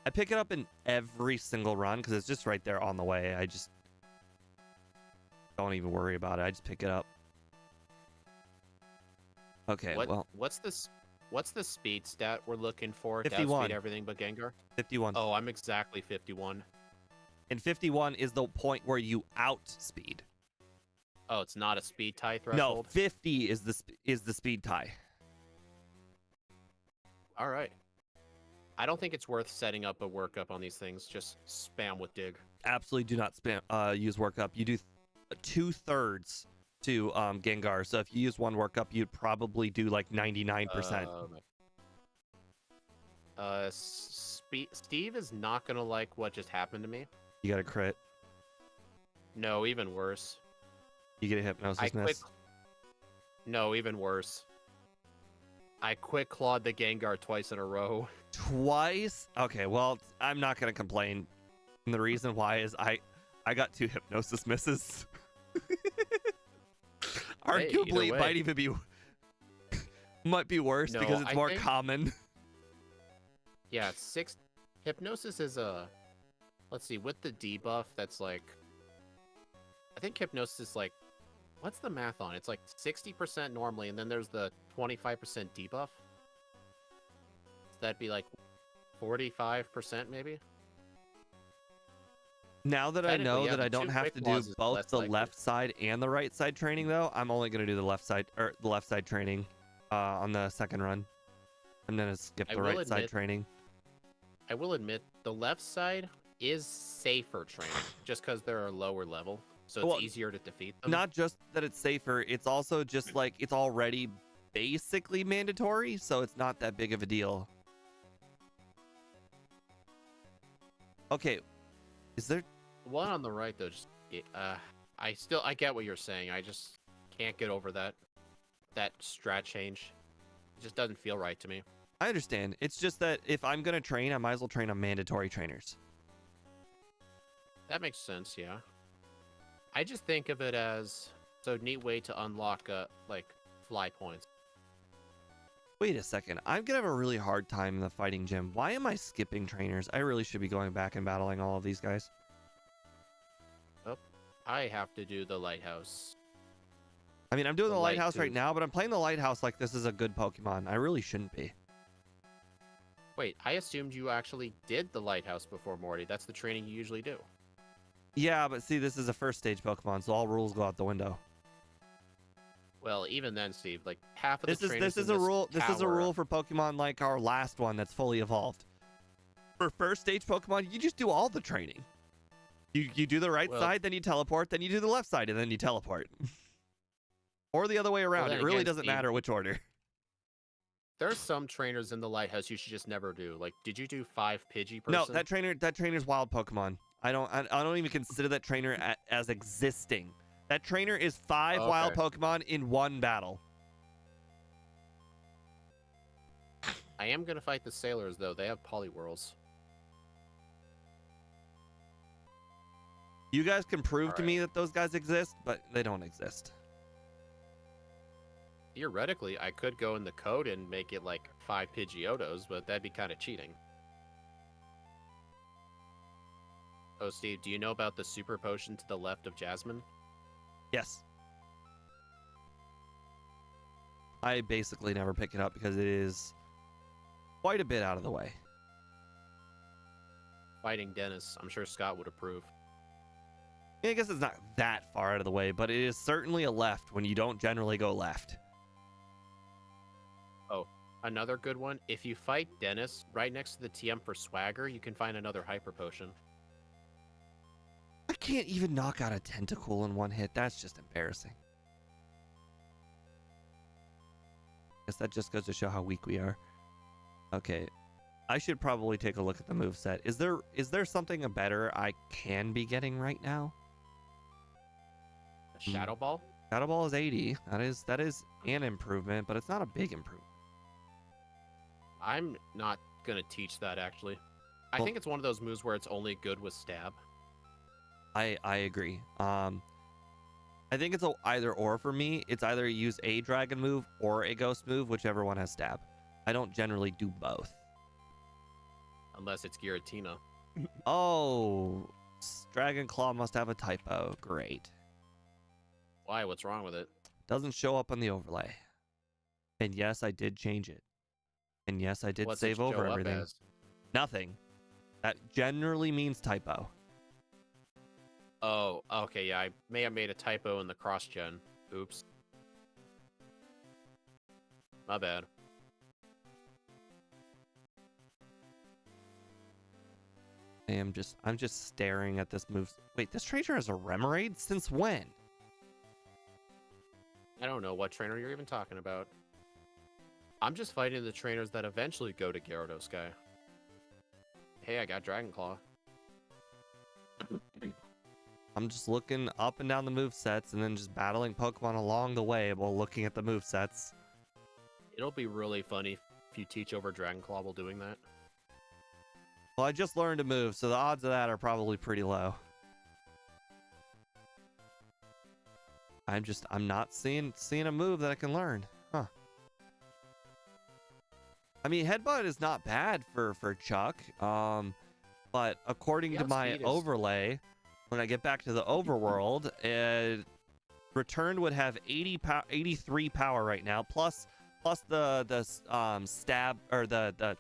I pick it up in every single run because it's just right there on the way. I just don't even worry about it. I just pick it up. Okay, well. What's the speed stat we're looking for? 51. To outspeed everything but Gengar? 51. Oh, I'm exactly 51. And 51 is the point where you outspeed. Oh, it's not a speed tie threshold? No, 50 is the speed tie. All right. I don't think it's worth setting up a workup on these things. Just spam with dig. Absolutely do not spam use workup. You do 2/3 to Gengar. So if you use one workup, you'd probably do like 99%. Steve is not gonna like what just happened to me. You got a crit. No, even worse. You get a hypnosis miss. No, even worse. I quick clawed the Gengar twice in a row. Twice? Okay, well, I'm not gonna complain. And the reason why is I got 2 hypnosis misses. Arguably, it might even be worse because it's more common. Yeah, 6 hypnosis is a. Let's see, with the debuff, that's like. I think hypnosis is like. What's the math on? It's like 60% normally, and then there's the 25% debuff. So that'd be like 45% maybe. Now that I know that I don't have to do both the left side and the right side training, though, I'm only going to do the left side training on the second run. I'm going to skip the right side training. I will admit the left side is safer training just because they're a lower level, so it's easier to defeat them. Not just that it's safer, it's also just like it's already basically mandatory, so it's not that big of a deal. Okay, is there one on the right though? Just I get what you're saying. I just can't get over that strat change. It just doesn't feel right to me. I understand. It's just that if I'm gonna train, I might as well train on mandatory trainers. That makes sense, yeah. I just think of it as a neat way to unlock like fly points. Wait a second. I'm gonna have a really hard time in the fighting gym. Why am I skipping trainers? I really should be going back and battling all of these guys. Oh, I have to do the lighthouse. I mean, I'm doing the lighthouse right now, but I'm playing the lighthouse like this is a good Pokemon. I really shouldn't be. Wait, I assumed you actually did the lighthouse before, Morty. That's the training you usually do. Yeah, but see, this is a first stage Pokemon, so all rules go out the window. Well, even then, Steve, like half of the this is a rule. This is a rule for Pokemon like our last one that's fully evolved. For first stage Pokemon, you just do all the training. You do the right side, then you teleport, then you do the left side, and then you teleport. Or the other way around. It really doesn't matter which order. There's some trainers in the lighthouse you should just never do. Like, did you do 5 Pidgey person? No, that trainer's wild Pokemon. I don't even consider that trainer as existing. That trainer is 5 wild Pokemon in one battle. I am gonna fight the sailors though. They have Poliwhirls. You guys can prove to me that those guys exist, but they don't exist. Theoretically, I could go in the code and make it like 5 Pidgeotos, but that'd be kind of cheating. Oh, Steve, do you know about the super potion to the left of Jasmine? Yes. I basically never pick it up because it is quite a bit out of the way. Fighting Dennis, I'm sure Scott would approve. I guess it's not that far out of the way, but it is certainly a left when you don't generally go left. Oh, another good one. If you fight Dennis right next to the TM for Swagger, you can find another Hyper Potion. I can't even knock out a Tentacool in one hit. That's just embarrassing. Guess that just goes to show how weak we are. Okay. I should probably take a look at the moveset. Is there something better I can be getting right now? A Shadow Ball? Shadow Ball is 80. That is an improvement, but it's not a big improvement. I'm not gonna teach that actually. I think it's one of those moves where it's only good with stab. I agree. I think it's either or for me. It's either use a dragon move or a ghost move, whichever one has stab. I don't generally do both. Unless it's Giratina. Oh, Dragon Claw must have a typo. Great. Why? What's wrong with it? Doesn't show up on the overlay. And yes, I did change it. And yes, I did What's save it show over up everything. as? Nothing. That generally means typo. Oh, okay, yeah, I may have made a typo in the cross-gen. Oops. My bad. I'm just staring at this move. Wait, this trainer has a Remoraid? Since when? I don't know what trainer you're even talking about. I'm just fighting the trainers that eventually go to Gyarados guy. Hey, I got Dragon Claw. I'm just looking up and down the move sets and then just battling Pokemon along the way while looking at the move sets. It'll be really funny if you teach over Dragon Claw while doing that. Well, I just learned a move, so the odds of that are probably pretty low. I'm not seeing a move that I can learn. Huh. I mean, Headbutt is not bad for Chuck. But according to my overlay, when I get back to the overworld, Return would have 83 power right now, plus the stab or the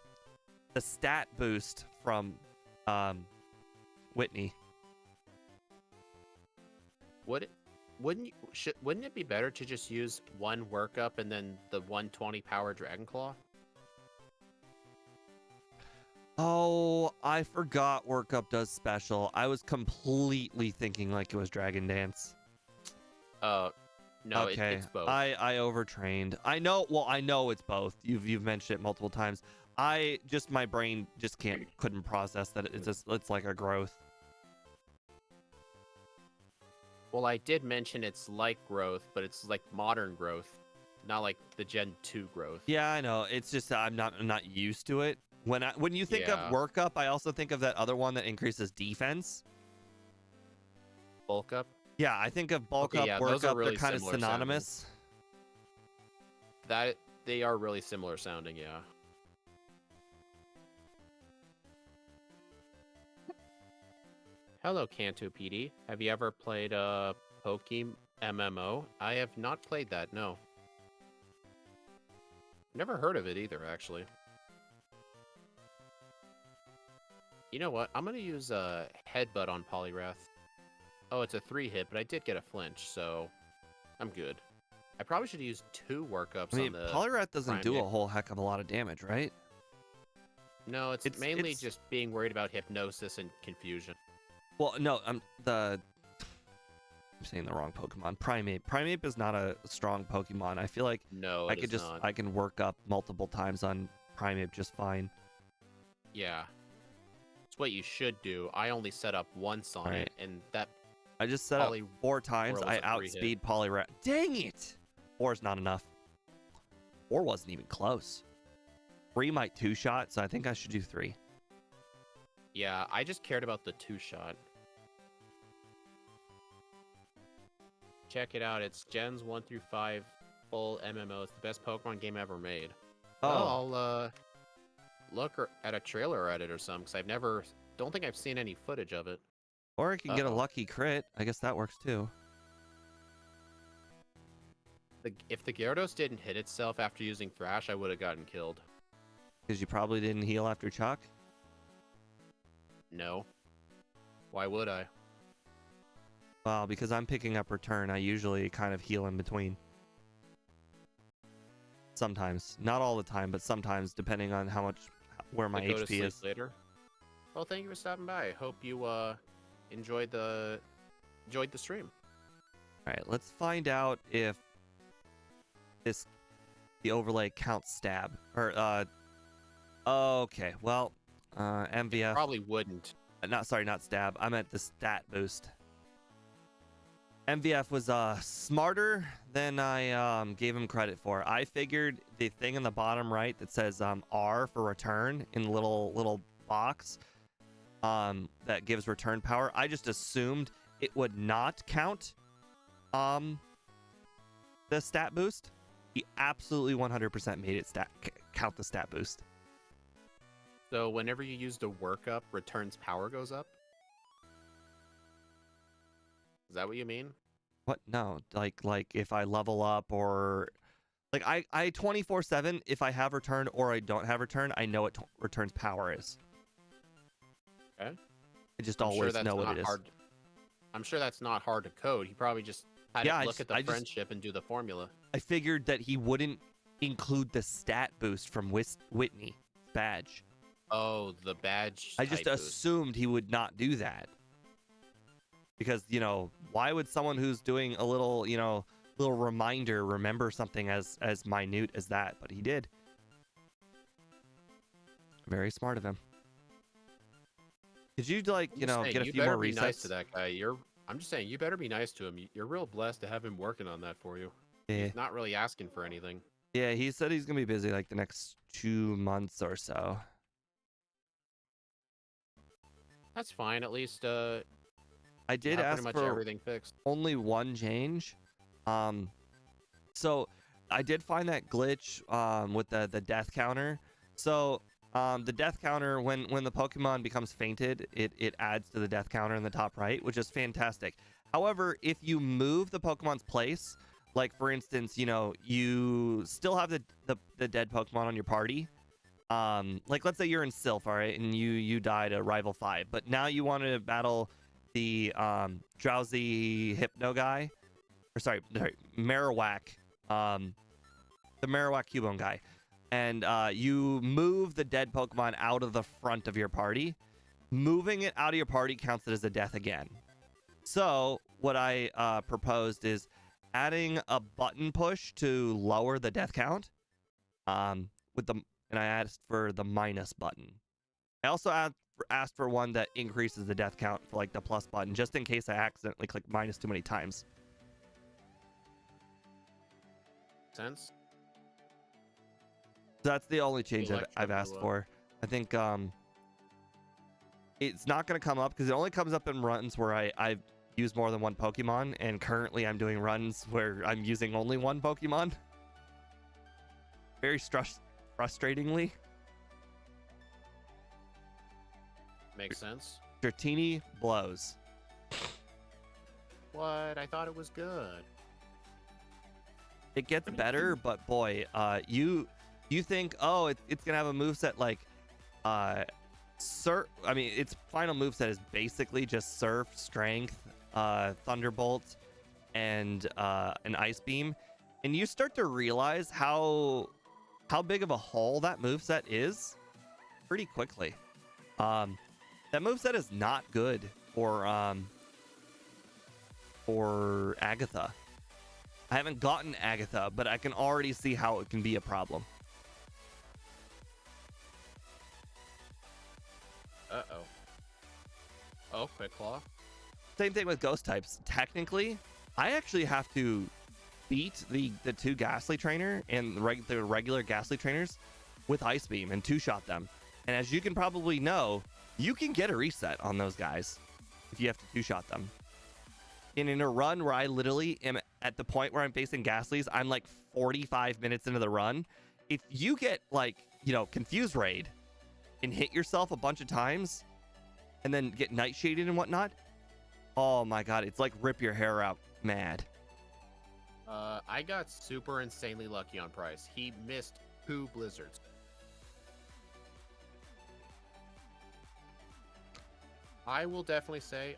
stat boost from Whitney. Wouldn't it be better to just use one workup and then the 120 power Dragon Claw? Oh, I forgot workup does special. I was completely thinking like it was Dragon Dance. No, okay. it's both. I overtrained. I know it's both. You've mentioned it multiple times. My brain just couldn't process that it's like a growth. Well, I did mention it's like growth, but it's like modern growth, not like the Gen 2 growth. Yeah, I know. It's just I'm not used to it. When you think of workup, I also think of that other one that increases defense. Bulk up? Yeah, I think of bulk up, work up, really they're kind of synonymous. Sounding. They are really similar sounding, yeah. Hello, Kanto PD. Have you ever played Poke MMO? I have not played that, no. Never heard of it either, actually. You know what? I'm going to use a Headbutt on Poliwrath. Oh, it's a 3-hit, but I did get a flinch, so I'm good. I probably should use 2 workups on the Poliwrath doesn't do a whole heck of a lot of damage, right? No, it's mainly just being worried about hypnosis and confusion. Well, no, I'm saying the wrong Pokemon. Primeape. Primeape is not a strong Pokemon. I feel like I can work up multiple times on Primeape just fine. Yeah. It's what you should do. I only set up once on it, and that I just set up 4 times. I outspeed Poliwrath. Dang it! 4 is not enough. 4 wasn't even close. 3 might 2-shot, so I think I should do 3. Yeah, I just cared about the 2-shot. Check it out. It's Gens 1 through 5 full MMO. It's the best Pokemon game ever made. Oh. Well, I'll look at a trailer at it or something, because don't think I've seen any footage of it. Or I can get a lucky crit. I guess that works too. If the Gyarados didn't hit itself after using Thrash, I would have gotten killed. Because you probably didn't heal after Chuck? No. Why would I? Well, because I'm picking up Return, I usually kind of heal in between. Sometimes. Not all the time, but sometimes, depending on where my HP is. Later. Well, thank you for stopping by. Hope you enjoyed the stream. All right, let's find out if the overlay counts stab or okay, well, MVF it probably wouldn't. Not stab. I meant the stat boost. MVF was smarter than I gave him credit for. I figured the thing in the bottom right that says R for return in the little box that gives return power. I just assumed it would not count the stat boost. He absolutely 100% made it count the stat boost. So whenever you use the workup, Return's power goes up? Is that what you mean? What? No, like if I level up or Like I 24/7, if I have return or I don't have return, I know what return's power is. Okay. I just I'm sure always that's know what not it is. hard. I'm sure that's not hard to code. He probably just had Yeah, to look at the friendship and do the formula. I figured that he wouldn't include the stat boost from Whitney badge. Oh, the badge. I just assumed he would not do that. Because, you know, why would someone who's doing a little, you know, little reminder remember something as minute as that? But he did. Very smart of him. Did you, like, you know, get a few more resets? You better be nice to that guy. I'm just saying, you better be nice to him. You're real blessed to have him working on that for you. Yeah. He's not really asking for anything. Yeah, he said he's gonna be busy like the next 2 months or so. That's fine. At least I did ask pretty much for everything fixed. only one change. So I did find that glitch with the death counter. So the death counter, when the Pokemon becomes fainted, it adds to the death counter in the top right, which is fantastic. However, if you move the Pokemon's place, like for instance, you know, you still have the dead Pokemon on your party. Like let's say you're in Sylph, all right, and you died a rival 5, but now you want to battle the drowsy hypno guy, or sorry, marowak, the marowak Cubone guy, and you move the dead Pokemon out of the front of your party. Moving it out of your party counts it as a death again. So what I proposed is adding a button push to lower the death count, and I asked for the minus button. I also asked for one that increases the death count for like the plus button, just in case I accidentally click minus too many times. Sense. That's the only change I've asked for. I think it's not going to come up because it only comes up in runs where I've used more than one Pokemon, and currently I'm doing runs where I'm using only one Pokemon. Very frustratingly. Makes sense. Dratini blows. What? I thought it was good. It gets better, but boy, you think, oh, it's gonna have a moveset like Surf. I mean, its final moveset is basically just Surf, Strength, Thunderbolt, and an Ice Beam, and you start to realize how big of a haul that moveset is pretty quickly. That moveset is not good for Agatha. I haven't gotten Agatha, but I can already see how it can be a problem. Uh-oh. Oh, Quick Claw. Same thing with ghost types. Technically, I actually have to beat the 2 Ghastly Trainer and the regular Ghastly Trainers with Ice Beam and 2-shot them. And as you can probably know, you can get a reset on those guys if you have to 2-shot them. And in a run where I literally am at the point where I'm facing Ghastlies, I'm like 45 minutes into the run. If you get, like, you know, Confuse Raid and hit yourself a bunch of times and then get Nightshaded and whatnot, oh my god, it's like rip your hair out mad. I got super insanely lucky on Price. He missed 2 blizzards. I will definitely say,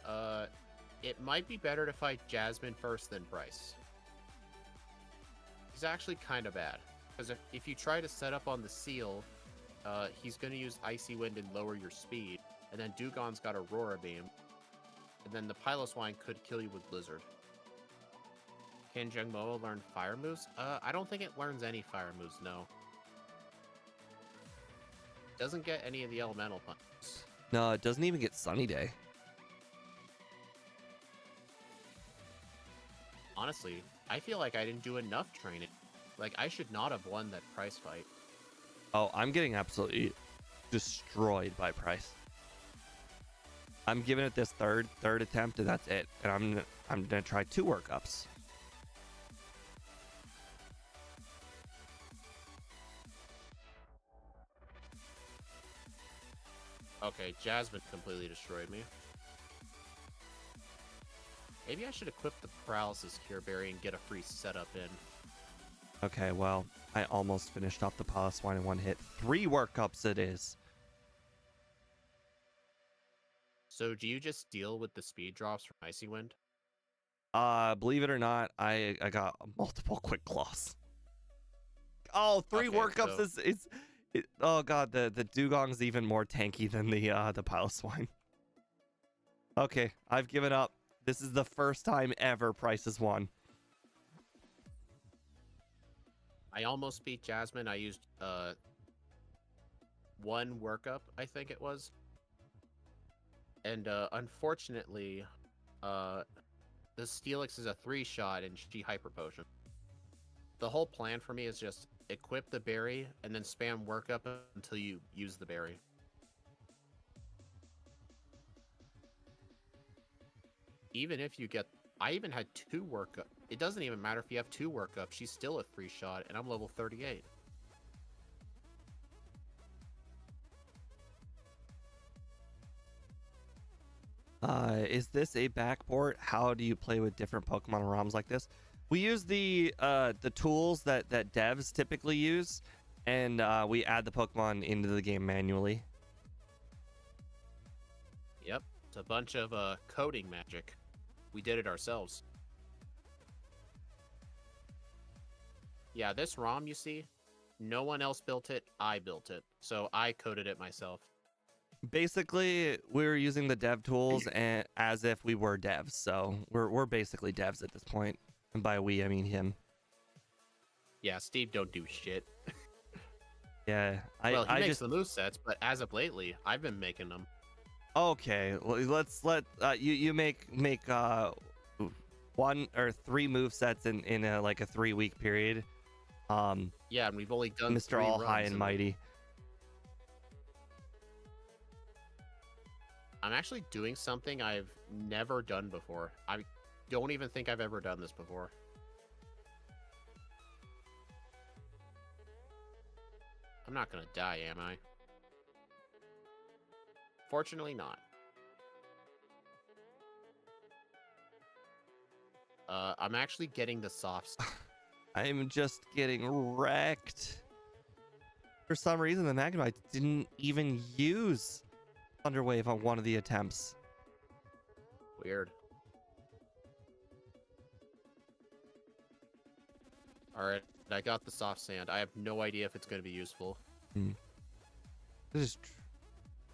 it might be better to fight Jasmine first than Price. He's actually kind of bad. Because if you try to set up on the Seal, he's going to use Icy Wind and lower your speed. And then Dewgong's got Aurora Beam. And then the Piloswine could kill you with Blizzard. Can Jangmo-o learn fire moves? I don't think it learns any fire moves, no. Doesn't get any of the elemental punches. No, it doesn't even get Sunny Day. Honestly, I feel like I didn't do enough training. Like, I should not have won that Price fight. Oh, I'm getting absolutely destroyed by Price. I'm giving it this third attempt, and that's it. And I'm gonna try 2 workups. Okay, Jasmine completely destroyed me. Maybe I should equip the Paralysis Cure Berry and get a free setup in. Okay, well, I almost finished off the Piloswine in one hit. 3 workups it is. So do you just deal with the speed drops from Icy Wind? Believe it or not, I got multiple quick claws. Oh, 3 Okay, workups so is oh god, the Dugong's even more tanky than the Piloswine. Okay, I've given up. This is the first time ever Price has won. I almost beat Jasmine. I used 1 workup, I think it was. And unfortunately, the Steelix is a 3-shot and she Hyper Potion. The whole plan for me is just equip the berry and then spam workup until you use the berry. Even if you get... I even had 2 workup. It doesn't even matter if you have 2 workup. She's still a 3-shot and I'm level 38. Is this a backport? How do you play with different Pokemon ROMs like this? We use the tools that devs typically use, and we add the Pokemon into the game manually. Yep, it's a bunch of coding magic. We did it ourselves. Yeah, this ROM you see, no one else built it. I built it, so I coded it myself. Basically, we're using the dev tools and as if we were devs, so we're basically devs at this point. And by we, I mean him. Yeah, Steve don't do shit. Yeah, He makes just... the movesets, but as of lately, I've been making them. Okay, let's let you make 1 or 3 move sets in a, like a 3-week period. Yeah, and we've only done Mr. 3 All runs High and Mighty. I'm actually doing something I've never done before. I don't even think I've ever done this before. I'm not gonna die, am I? Fortunately not. I'm actually getting the softs. I'm just getting wrecked. For some reason, the Magnemite didn't even use Thunder Wave on one of the attempts. Weird. Alright, I got the soft sand. I have no idea if it's going to be useful. This is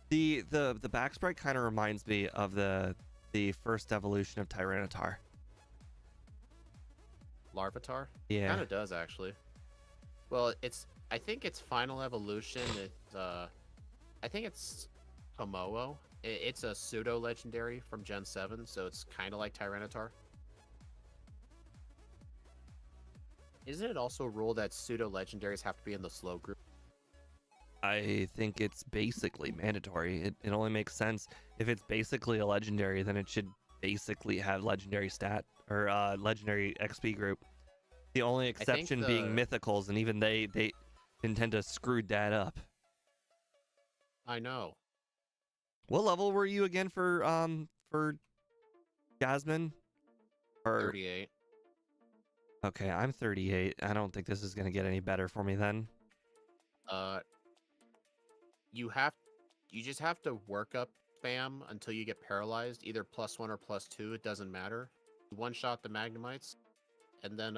the back sprite kind of reminds me of the first evolution of Tyranitar. Larvitar? Yeah. Kind of does, actually. Well, I think its final evolution is, I think it's Jangmo-o. It's a pseudo-legendary from Gen 7, so it's kind of like Tyranitar. Isn't it also a rule that pseudo-legendaries have to be in the slow group? I think it's basically mandatory. It only makes sense. If it's basically a legendary, then it should basically have legendary stat or legendary XP group. The only exception being mythicals, and even they Nintendo screwed that up. I know. What level were you again for Jasmine? 38. Okay, I'm 38. I don't think this is gonna get any better for me then. You just have to work up spam until you get paralyzed, either +1 or +2, it doesn't matter. One-shot the Magnemites, and then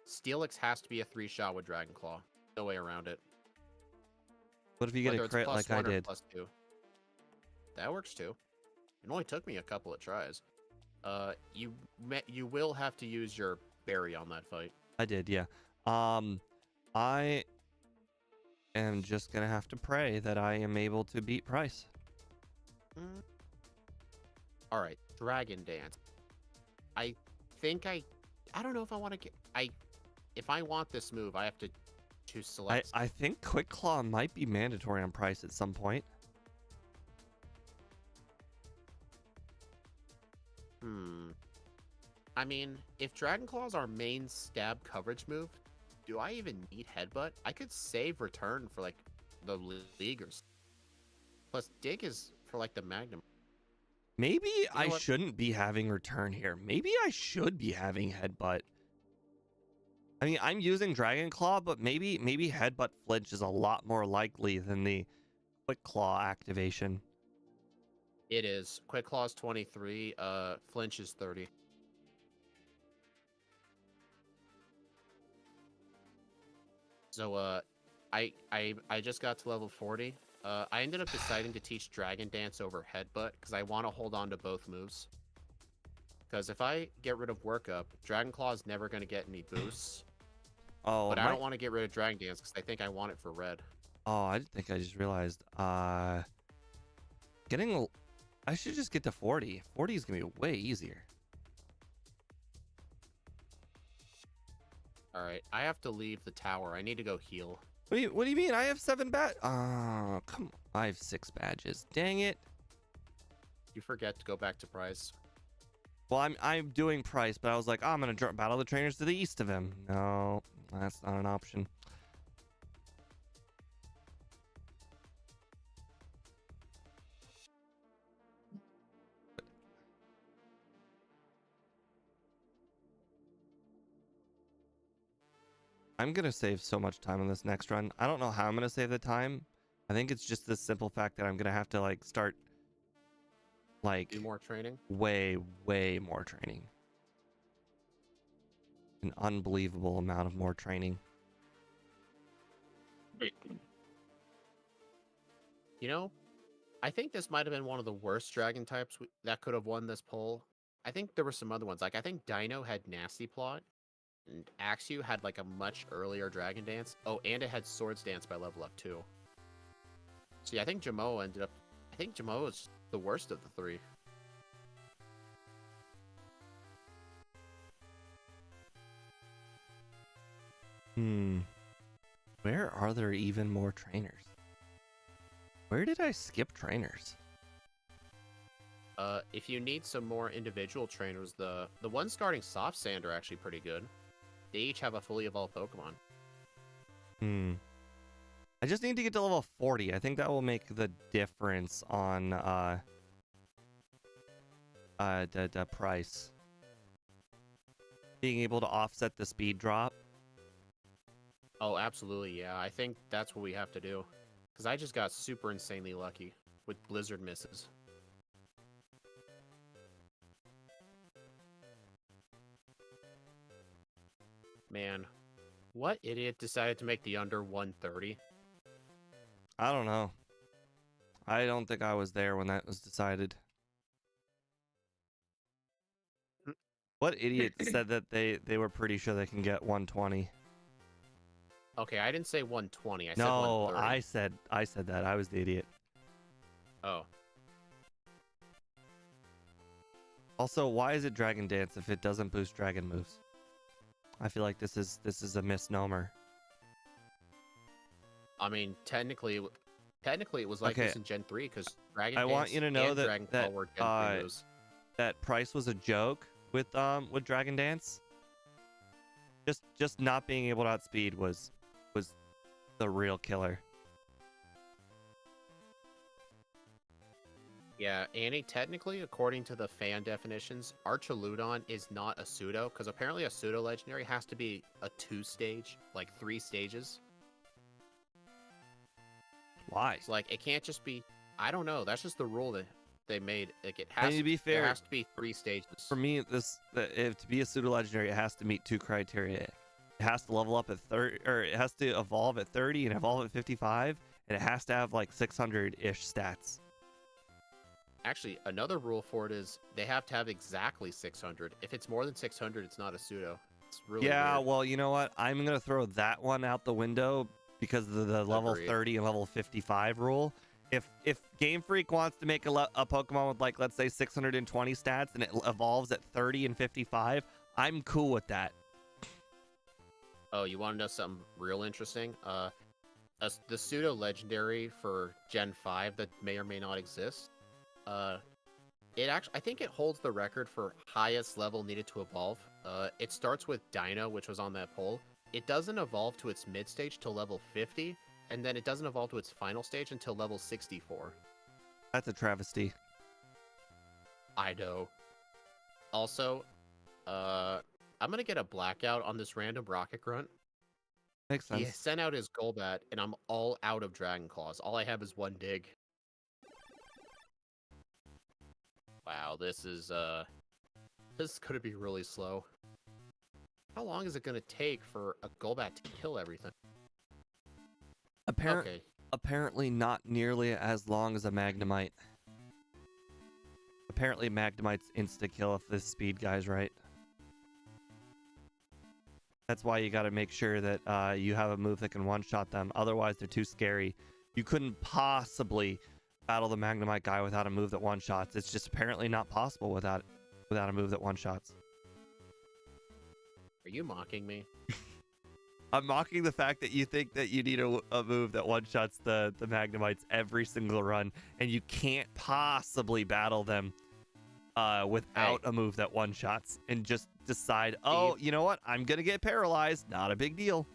Steelix has to be a 3-shot with Dragon Claw. No way around it. What if you get a crit like I did? +2. That works too. It only took me a couple of tries. You will have to use your berry on that fight. I did, yeah. I am just gonna have to pray that I am able to beat Price. All right, Dragon Dance. I think I don't know if I want to get. If I want this move, I have to select. I think Quick Claw might be mandatory on Price at some point. I mean, if Dragon Claw is our main stab coverage move, do I even need Headbutt? I could save Return for like the Leaguers. Plus, Dig is for like the Magnum. Maybe I shouldn't be having Return here. Maybe I should be having Headbutt. I mean, I'm using Dragon Claw, but maybe Headbutt Flinch is a lot more likely than the Quick Claw activation. It is. Quick Claw is 23. Flinch is 30. So I just got to level 40. I ended up deciding to teach Dragon Dance over Headbutt because I want to hold on to both moves. Because if I get rid of Work Up, Dragon Claw is never going to get any boosts. Oh, But I don't want to get rid of Dragon Dance because I think I want it for red. Oh, I think I just realized. I should just get to 40. 40 is gonna be way easier. All right, I have to leave the tower. I need to go heal. What do you mean? I have 7 badges. Oh, come on. I have 6 badges. Dang it. You forget to go back to Price. Well, I'm doing Price, but I was like, oh, I'm gonna battle the trainers to the east of him. No, that's not an option. I'm gonna save so much time on this next run. I don't know how I'm gonna save the time. I think it's just the simple fact that I'm gonna have to like start like do more training. Way more training. An unbelievable amount of more training. You know, I think this might have been one of the worst dragon types that could have won this poll. I think there were some other ones. Like I think Dino had Nasty Plot. And Axew had like a much earlier Dragon Dance. Oh, and it had Swords Dance by level up too. So yeah, I think Jangmo-o ended up. I think Jangmo-o is the worst of the 3. Where are there even more trainers? Where did I skip trainers? If you need some more individual trainers, the ones guarding Soft Sand are actually pretty good. They each have a fully evolved Pokemon. I just need to get to level 40. I think that will make the difference on the price. Being able to offset the speed drop. Oh, absolutely, yeah. I think that's what we have to do. Because I just got super insanely lucky with Blizzard misses. Man, what idiot decided to make the under 130? I don't know. I don't think I was there when that was decided. What idiot said that they were pretty sure they can get 120? Okay, I didn't say 120. I said no, 130. I said that. I was the idiot. Oh. Also, why is it Dragon Dance if it doesn't boost dragon moves? I feel like this is a misnomer. I mean, technically it was like this in Gen 3 because Dragon Dance want you to know and Dragon Claw were Gen 3 moves. That price was a joke with Dragon Dance. Just not being able to outspeed was the real killer. Yeah, Annie, technically, according to the fan definitions, Archaludon is not a pseudo, because apparently a pseudo legendary has to be a 2-stage, like 3 stages. Why? So, like, it can't just be, I don't know, that's just the rule that they made. Like, it has to be fair, there has to be 3 stages. For me, if to be a pseudo legendary, it has to meet 2 criteria. It has to level up at 30, or it has to evolve at 30 and evolve at 55, and it has to have like 600-ish stats. Actually, another rule for it is they have to have exactly 600. If it's more than 600, it's not a pseudo. It's really weird. Well, you know what? I'm gonna throw that one out the window because of the level 30 and level 55 rule. If Game Freak wants to make a Pokemon with like, let's say 620 stats and it evolves at 30 and 55, I'm cool with that. Oh, you want to know something real interesting? The pseudo legendary for Gen 5 that may or may not exist. I think it holds the record for highest level needed to evolve. It starts with Dino, which was on that poll. It doesn't evolve to its mid stage till level 50, and then it doesn't evolve to its final stage until level 64. That's a travesty. I know. Also, I'm gonna get a Blackout on this random Rocket Grunt. Makes sense. He sent out his Golbat, and I'm all out of Dragon Claws. All I have is one dig. Wow, this is gonna be really slow. How long is it gonna take for a Golbat to kill everything? Okay. Apparently not nearly as long as a Magnemite. Apparently Magnemite's insta-kill if this speed guy's right. That's why you got to make sure that you have a move that can one-shot them. Otherwise, they're too scary. You couldn't possibly battle the Magnemite guy without a move that one-shots. It's just apparently not possible without a move that one-shots. Are you mocking me? I'm mocking the fact that you think that you need a move that one-shots the Magnemites every single run, and you can't possibly battle them without a move that one-shots, and just decide, oh, you know what? I'm going to get paralyzed. Not a big deal.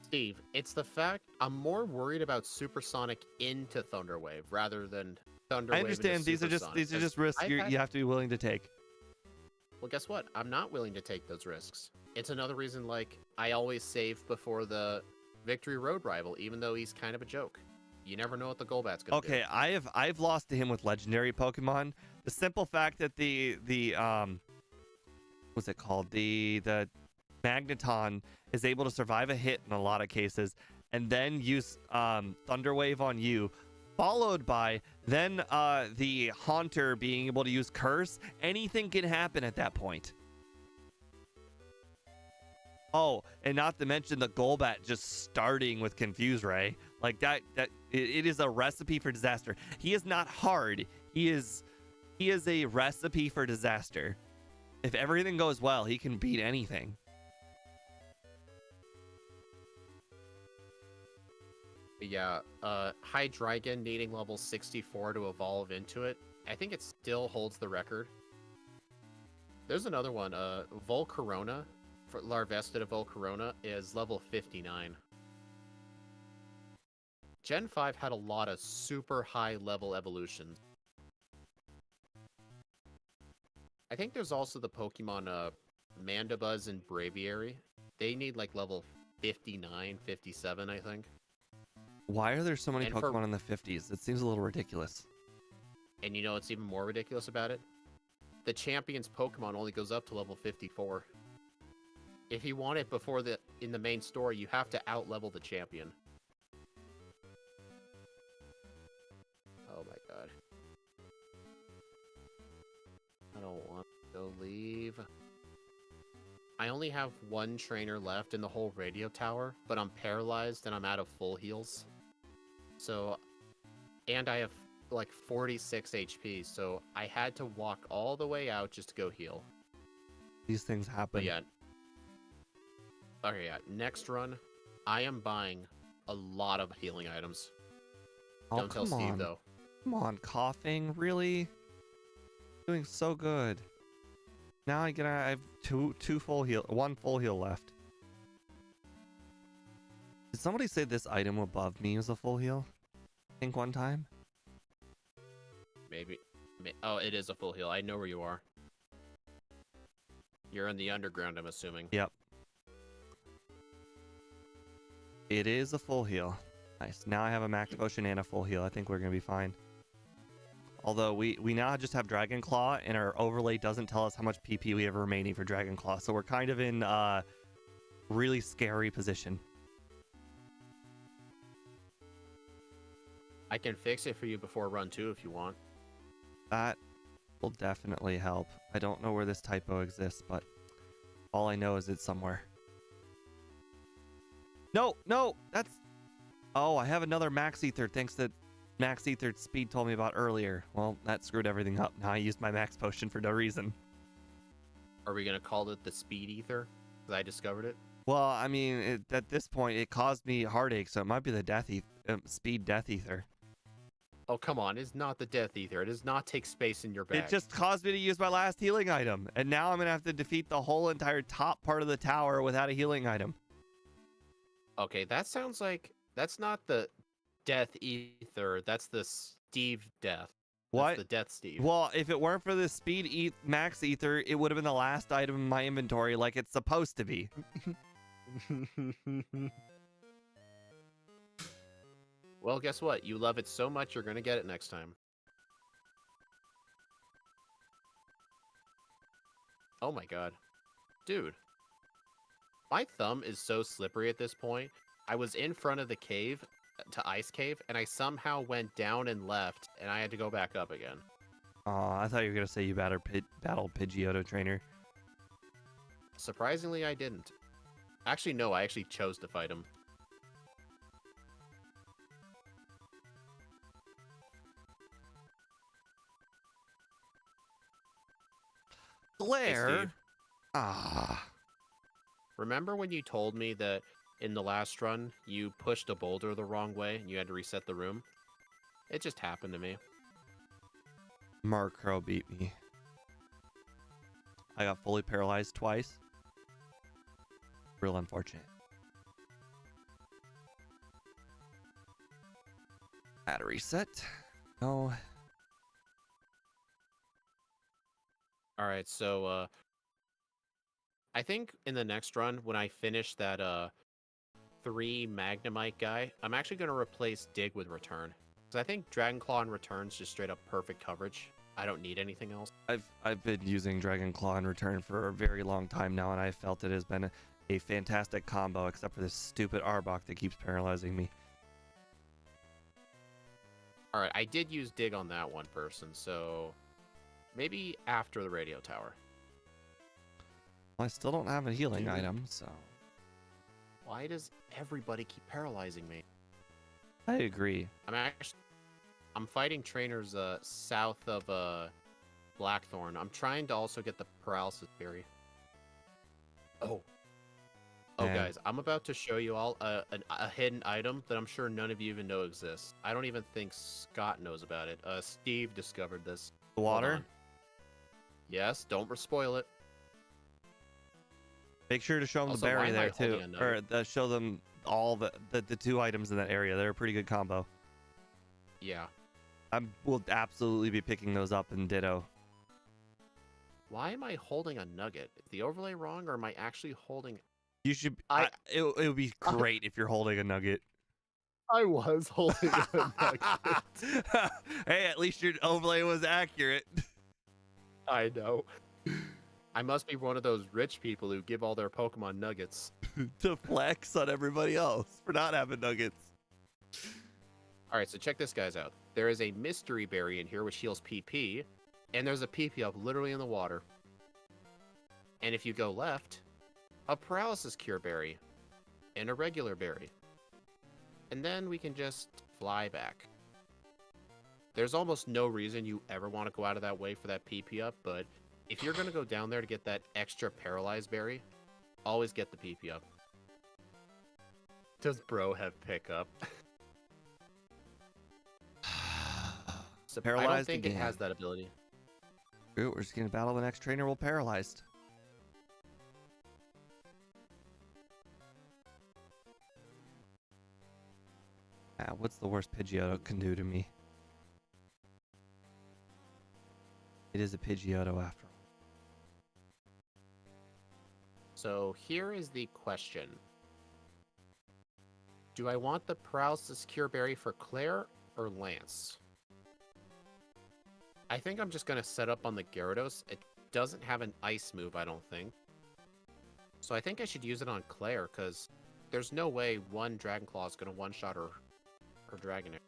Steve, it's the fact I'm more worried about Supersonic into Thunderwave rather than Thunderwave. I understand. These are just risks you have to be willing to take. Well, guess what? I'm not willing to take those risks. It's another reason, like, I always save before the Victory Road rival, even though he's kind of a joke. You never know what the Golbat's gonna do. Okay, I've lost to him with legendary Pokemon. The simple fact that the what's it called? The Magneton is able to survive a hit in a lot of cases, and then use Thunder Wave on you, followed by then the Haunter being able to use Curse. Anything can happen at that point. Oh, and not to mention the Golbat just starting with Confuse Ray. Like that it is a recipe for disaster. He is not hard. He is a recipe for disaster. If everything goes well, he can beat anything. Yeah, Hydreigon needing level 64 to evolve into it. I think it still holds the record. There's another one, Volcarona. For Larvesta Volcarona is level 59. Gen 5 had a lot of super high level evolutions. I think there's also the Pokemon Mandibuzz and Braviary. They need like level 59, 57, I think. Why are there so many Pokemon in the 50s? It seems a little ridiculous. And you know what's even more ridiculous about it? The champion's Pokemon only goes up to level 54. If you want it before in the main story, you have to out-level the champion. Oh my god. I don't want to leave. I only have one trainer left in the whole radio tower, but I'm paralyzed and I'm out of full heals. So, and I have like 46 HP, so I had to walk all the way out just to go heal. These things happen. But yeah. Okay, yeah. Next run, I am buying a lot of healing items. Oh, don't tell Steve, though. Come on, coughing? Really? Doing so good. Now I have one full heal left. Did somebody say this item above me was a full heal? I think one time. Maybe. Oh, it is a full heal. I know where you are. You're in the underground, I'm assuming. Yep. It is a full heal. Nice. Now I have a max potion and a full heal. I think we're going to be fine. Although we now just have Dragon Claw, and our overlay doesn't tell us how much PP we have remaining for Dragon Claw. So we're kind of in a really scary position. I can fix it for you before run 2 if you want. That will definitely help. I don't know where this typo exists, but all I know is it's somewhere. No, that's... Oh, I have another Max Ether thanks to Max Ether Speed told me about earlier. Well, that screwed everything up. Now I used my Max Potion for no reason. Are we going to call it the Speed Ether? Because I discovered it? Well, I mean, at this point, it caused me heartache, so it might be the Speed Death Ether. Oh, come on. It's not the Death Ether. It does not take space in your bag. It just caused me to use my last healing item. And now I'm going to have to defeat the whole entire top part of the tower without a healing item. Okay, that sounds like... That's not the Death Ether. That's the Steve Death. What? That's the Death Steve. Well, if it weren't for the speed max ether, it would have been the last item in my inventory like it's supposed to be. Well, guess what? You love it so much, you're going to get it next time. Oh my god. Dude. My thumb is so slippery at this point. I was in front of the cave, to Ice Cave, and I somehow went down and left, and I had to go back up again. Oh, I thought you were going to say you battled Pidgeotto Trainer. Surprisingly, I didn't. Actually, no, I actually chose to fight him. Glare? Hey, Ah. Remember when you told me that in the last run, you pushed a boulder the wrong way and you had to reset the room? It just happened to me. Murkrow beat me. I got fully paralyzed twice. Real unfortunate. Add a reset. No. Alright, so, I think in the next run, when I finish that, 3 Magnemite guy, I'm actually going to replace Dig with Return. Because I think Dragon Claw and Return's just straight up perfect coverage. I don't need anything else. I've been using Dragon Claw in Return for a very long time now, and I felt it has been a fantastic combo, except for this stupid Arbok that keeps paralyzing me. Alright, I did use Dig on that one person, so maybe after the radio tower. Well, I still don't have a healing item, so... Why does everybody keep paralyzing me? I agree. I'm fighting trainers south of Blackthorn. I'm trying to also get the paralysis berry. Oh, guys, I'm about to show you all a hidden item that I'm sure none of you even know exists. I don't even think Scott knows about it. Steve discovered this. The water? Yes, don't spoil it. Make sure to show them Also, the berry there too, or show them all the 2 items in that area. They're a pretty good combo. Yeah. I will absolutely be picking those up in Ditto. Why am I holding a nugget? Is the overlay wrong, or am I actually holding? You should. It would be great if you're holding a nugget. I was holding a nugget. Hey, at least your overlay was accurate. I know. I must be one of those rich people who give all their Pokemon nuggets. To flex on everybody else for not having nuggets. Alright, so check this guys out. There is a mystery berry in here which heals PP, and there's a PP up literally in the water. And if you go left, a paralysis cure berry, and a regular berry. And then we can just fly back. There's almost no reason you ever want to go out of that way for that PP up, but if you're going to go down there to get that extra paralyzed berry, always get the PP up. Does bro have pickup? So Paralyzed I don't think again. it has that ability. Ooh, we're just going to battle the next trainer while paralyzed. What's the worst Pidgeotto can do to me? It is a Pidgeotto after all. So here is the question. Do I want the paralysis cure berry for Claire or Lance? I think I'm just going to set up on the Gyarados. It doesn't have an ice move, I don't think. So I think I should use it on Claire, because there's no way one Dragon Claw is going to one-shot her Dragonair.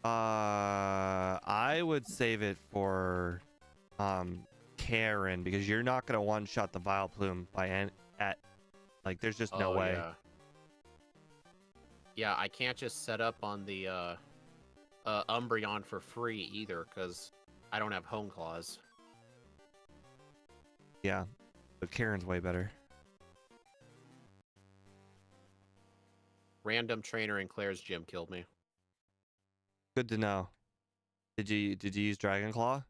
I would save it for Karen, because you're not going to one-shot the Vileplume like, there's just no way. Yeah, I can't just set up on the Umbreon for free either, because I don't have Home Claws. Yeah, but Karen's way better. Random trainer in Claire's gym killed me. Good to know. Did you use Dragon Claw?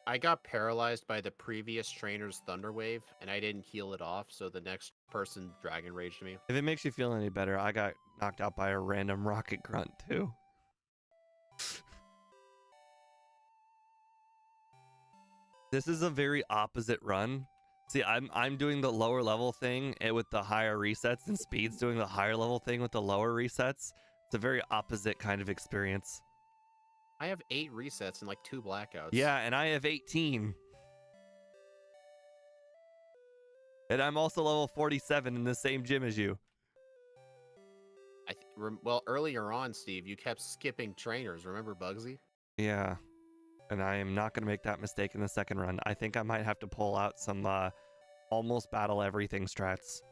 I got paralyzed by the previous trainer's Thunder Wave, and I didn't heal it off, so the next person Dragon Raged me. If it makes you feel any better, I got knocked out by a random Rocket Grunt too. This is a very opposite run. See, I'm doing the lower level thing with the higher resets, and Speed's doing the higher level thing with the lower resets. It's a very opposite kind of experience. I have 8 resets and like 2 blackouts. Yeah, and I have 18. And I'm also level 47 in the same gym as you. Well, earlier on, Steve, you kept skipping trainers. Remember Bugsy? Yeah. And I am not going to make that mistake in the second run. I think I might have to pull out some almost battle everything strats.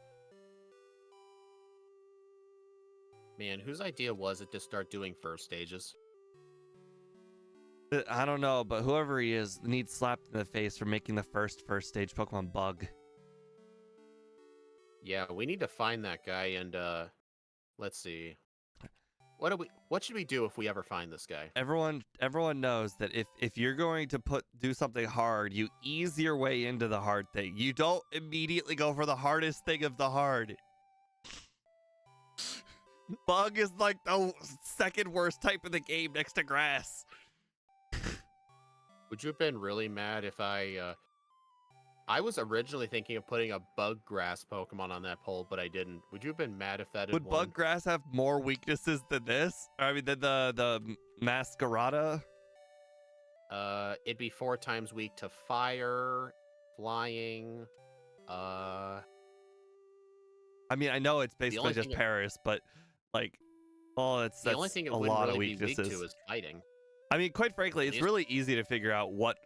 Man, whose idea was it to start doing first stages? I don't know, but whoever he is needs slapped in the face for making the first stage Pokemon bug. Yeah, we need to find that guy and let's see. What should we do if we ever find this guy? Everyone knows that if you're going to do something hard, you ease your way into the hard thing. You don't immediately go for the hardest thing of the hard. Bug is like the second worst type of the game next to grass. Would you have been really mad if I was originally thinking of putting a bug grass Pokemon on that poll, but I didn't. Would you have been mad if that had Would won? bug grass have more weaknesses than this? I mean, than the Masquerada? It'd be 4 times weak to fire, flying, I mean, I know it's basically just Paris, but like, that's the only thing it a wouldn't lot really of weaknesses. be weak to is fighting. I mean, quite frankly, it's really easy to figure out what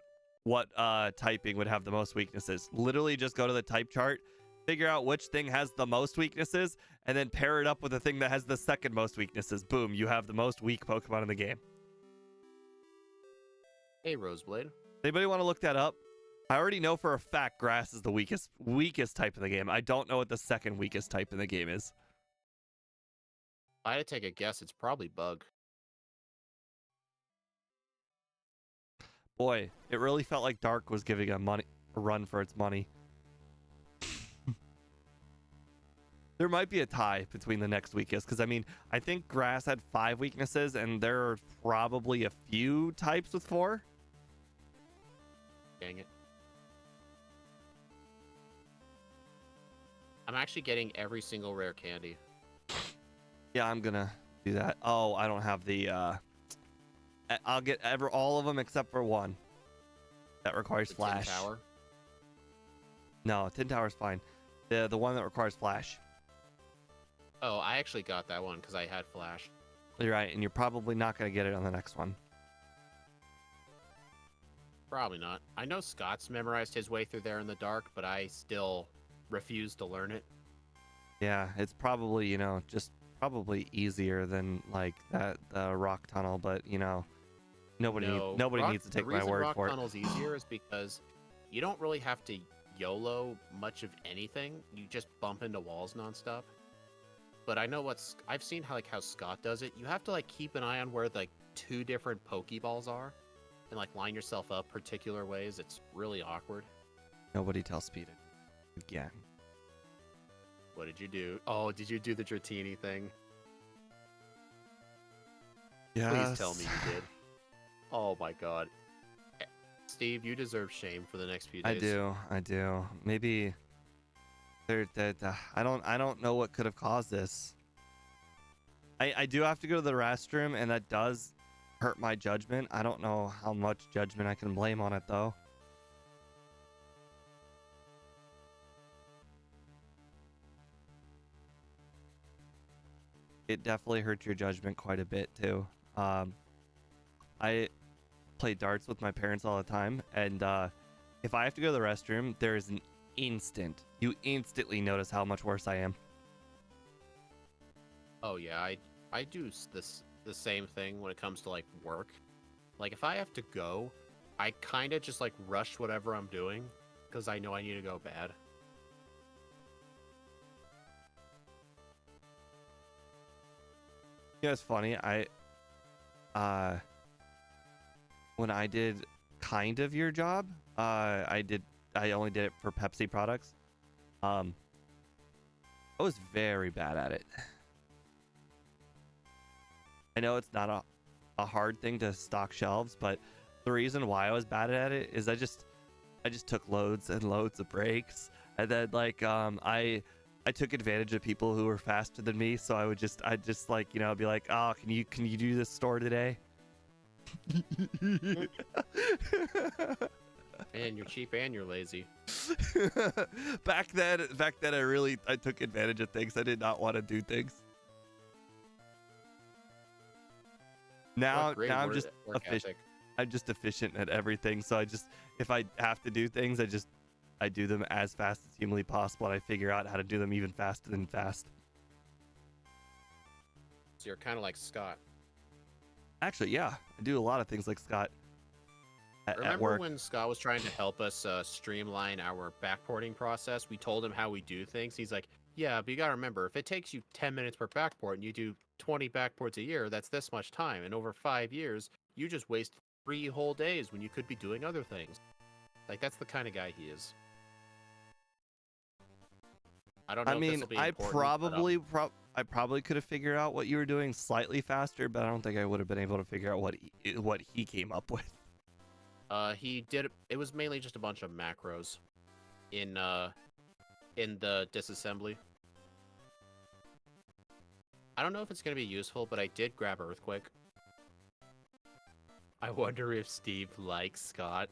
typing would have the most weaknesses. Literally just go to the type chart, figure out which thing has the most weaknesses, and then pair it up with the thing that has the second most weaknesses. Boom, you have the most weak Pokemon in the game. Hey, Roseblade. Anybody want to look that up? I already know for a fact grass is the weakest type in the game. I don't know what the second weakest type in the game is. If I had to take a guess, it's probably bug. Boy, it really felt like Dark was giving a run for its money. There might be a tie between the next weakest, because I mean, I think Grass had 5 weaknesses, and there are probably a few types with 4. Dang it. I'm actually getting every single rare candy. Yeah, I'm gonna do that. Oh, I don't have the I'll get all of them except for one. That requires Flash. Tin Tower? No, Tin Tower's fine. The one that requires Flash. Oh, I actually got that one because I had Flash. You're right, and you're probably not gonna get it on the next one. Probably not. I know Scott's memorized his way through there in the dark, but I still refuse to learn it. Yeah, it's probably, just probably easier than like the rock tunnel, but nobody needs to take my word for it. The reason rock tunnel's easier is because you don't really have to YOLO much of anything. You just bump into walls nonstop. But I know I've seen how Scott does it. You have to keep an eye on where 2 different Pokeballs are, and line yourself up particular ways. It's really awkward. Nobody tell Speed it again. What did you do? Oh, did you do the Dratini thing? Yes. Please tell me you did. Oh my god. Steve, you deserve shame for the next few days. I do. Maybe I don't know what could have caused this. I do have to go to the restroom, and that does hurt my judgment. I don't know how much judgment I can blame on it though. It definitely hurt your judgment quite a bit too. I play darts with my parents all the time, and if I have to go to the restroom, there is you instantly notice how much worse I am. Oh yeah, I do the same thing when it comes to work. If I have to go, I kind of just rush whatever I'm doing because I know I need to go bad. Yeah, it's funny. When I did kind of your job, I only did it for Pepsi products. I was very bad at it. I know it's not a hard thing to stock shelves, but the reason why I was bad at it is I just took loads and loads of breaks, and then like I took advantage of people who were faster than me, so I'd just like, you know, be like, oh, can you do this store today? And you're cheap and you're lazy. back then I took advantage of things. I did not want to do things. Now I'm just efficient. I'm just efficient at everything. So if I have to do things, I do them as fast as humanly possible, and I figure out how to do them even faster than fast. So you're kind of like Scott. Actually, yeah, I do a lot of things like Scott. Remember when Scott was trying to help us streamline our backporting process? We told him how we do things. He's like, yeah, but you got to remember, if it takes you 10 minutes per backport and you do 20 backports a year, that's this much time. And over 5 years, you just waste 3 whole days when you could be doing other things. Like, that's the kind of guy he is. I don't know. I mean, I probably could have figured out what you were doing slightly faster, but I don't think I would have been able to figure out what he came up with. He did. It was mainly just a bunch of macros in the disassembly. I don't know if it's gonna be useful, but I did grab Earthquake. I wonder if Steve likes Scott.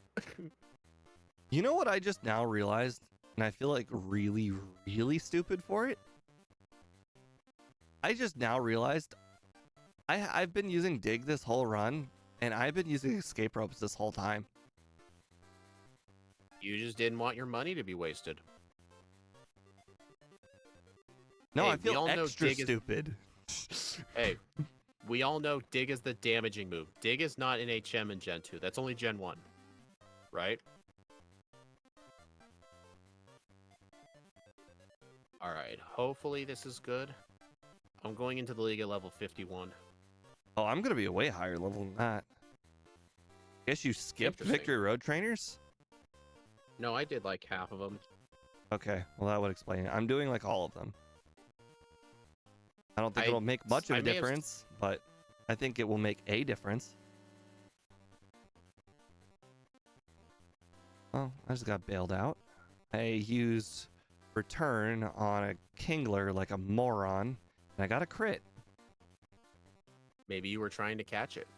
You know what I just now realized, and I feel like really, really stupid for it? I just now realized I've been using Dig this whole run, and I've been using escape ropes this whole time. You just didn't want your money to be wasted. No, hey, I feel extra stupid. Hey, we all know Dig is the damaging move. Dig is not in HM and Gen 2. That's only Gen 1. Right? Alright, hopefully this is good. I'm going into the league at level 51. Oh, I'm going to be a way higher level than that. Guess you skipped Victory Road Trainers? No, I did like half of them. Okay, well that would explain it. I'm doing like all of them. I don't think it'll make much of a difference, but I think it will make a difference. Oh, I just got bailed out. I used Return on a Kingler like a moron, and I got a crit. Maybe you were trying to catch it.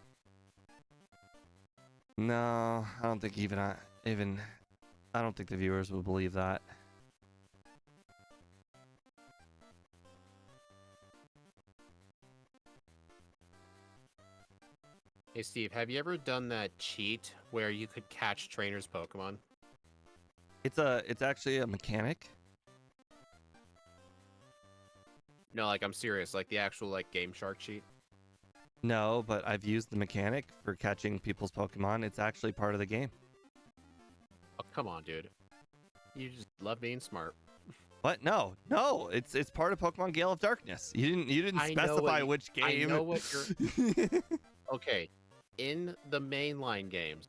No, I don't think I don't think the viewers would believe that. Hey Steve, have you ever done that cheat where you could catch trainers' Pokemon? It's actually a mechanic. No, like I'm serious, like the actual like Game Shark cheat. No, but I've used the mechanic for catching people's Pokemon. It's actually part of the game. Oh, come on, dude. You just love being smart. What? No, it's part of Pokemon Gale of Darkness. You didn't specify which game. I know what you're. Okay, in the mainline games,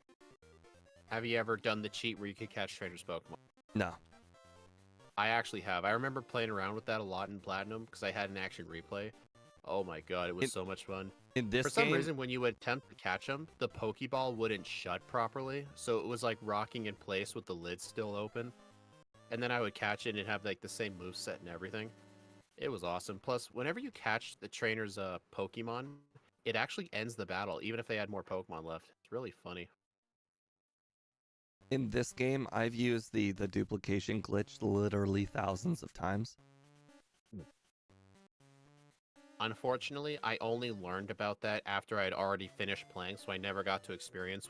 have you ever done the cheat where you could catch trainers' Pokemon? No. I actually have. I remember playing around with that a lot in Platinum because I had an action replay. Oh my god, it was so much fun. In this For some reason, when you would attempt to catch them, the Pokeball wouldn't shut properly, so it was like rocking in place with the lid still open. And then I would catch it and it'd have like the same moveset and everything. It was awesome. Plus, whenever you catch the trainer's Pokemon, it actually ends the battle, even if they had more Pokemon left. It's really funny. In this game, I've used the duplication glitch literally thousands of times. Unfortunately, I only learned about that after I'd already finished playing, so I never got to experience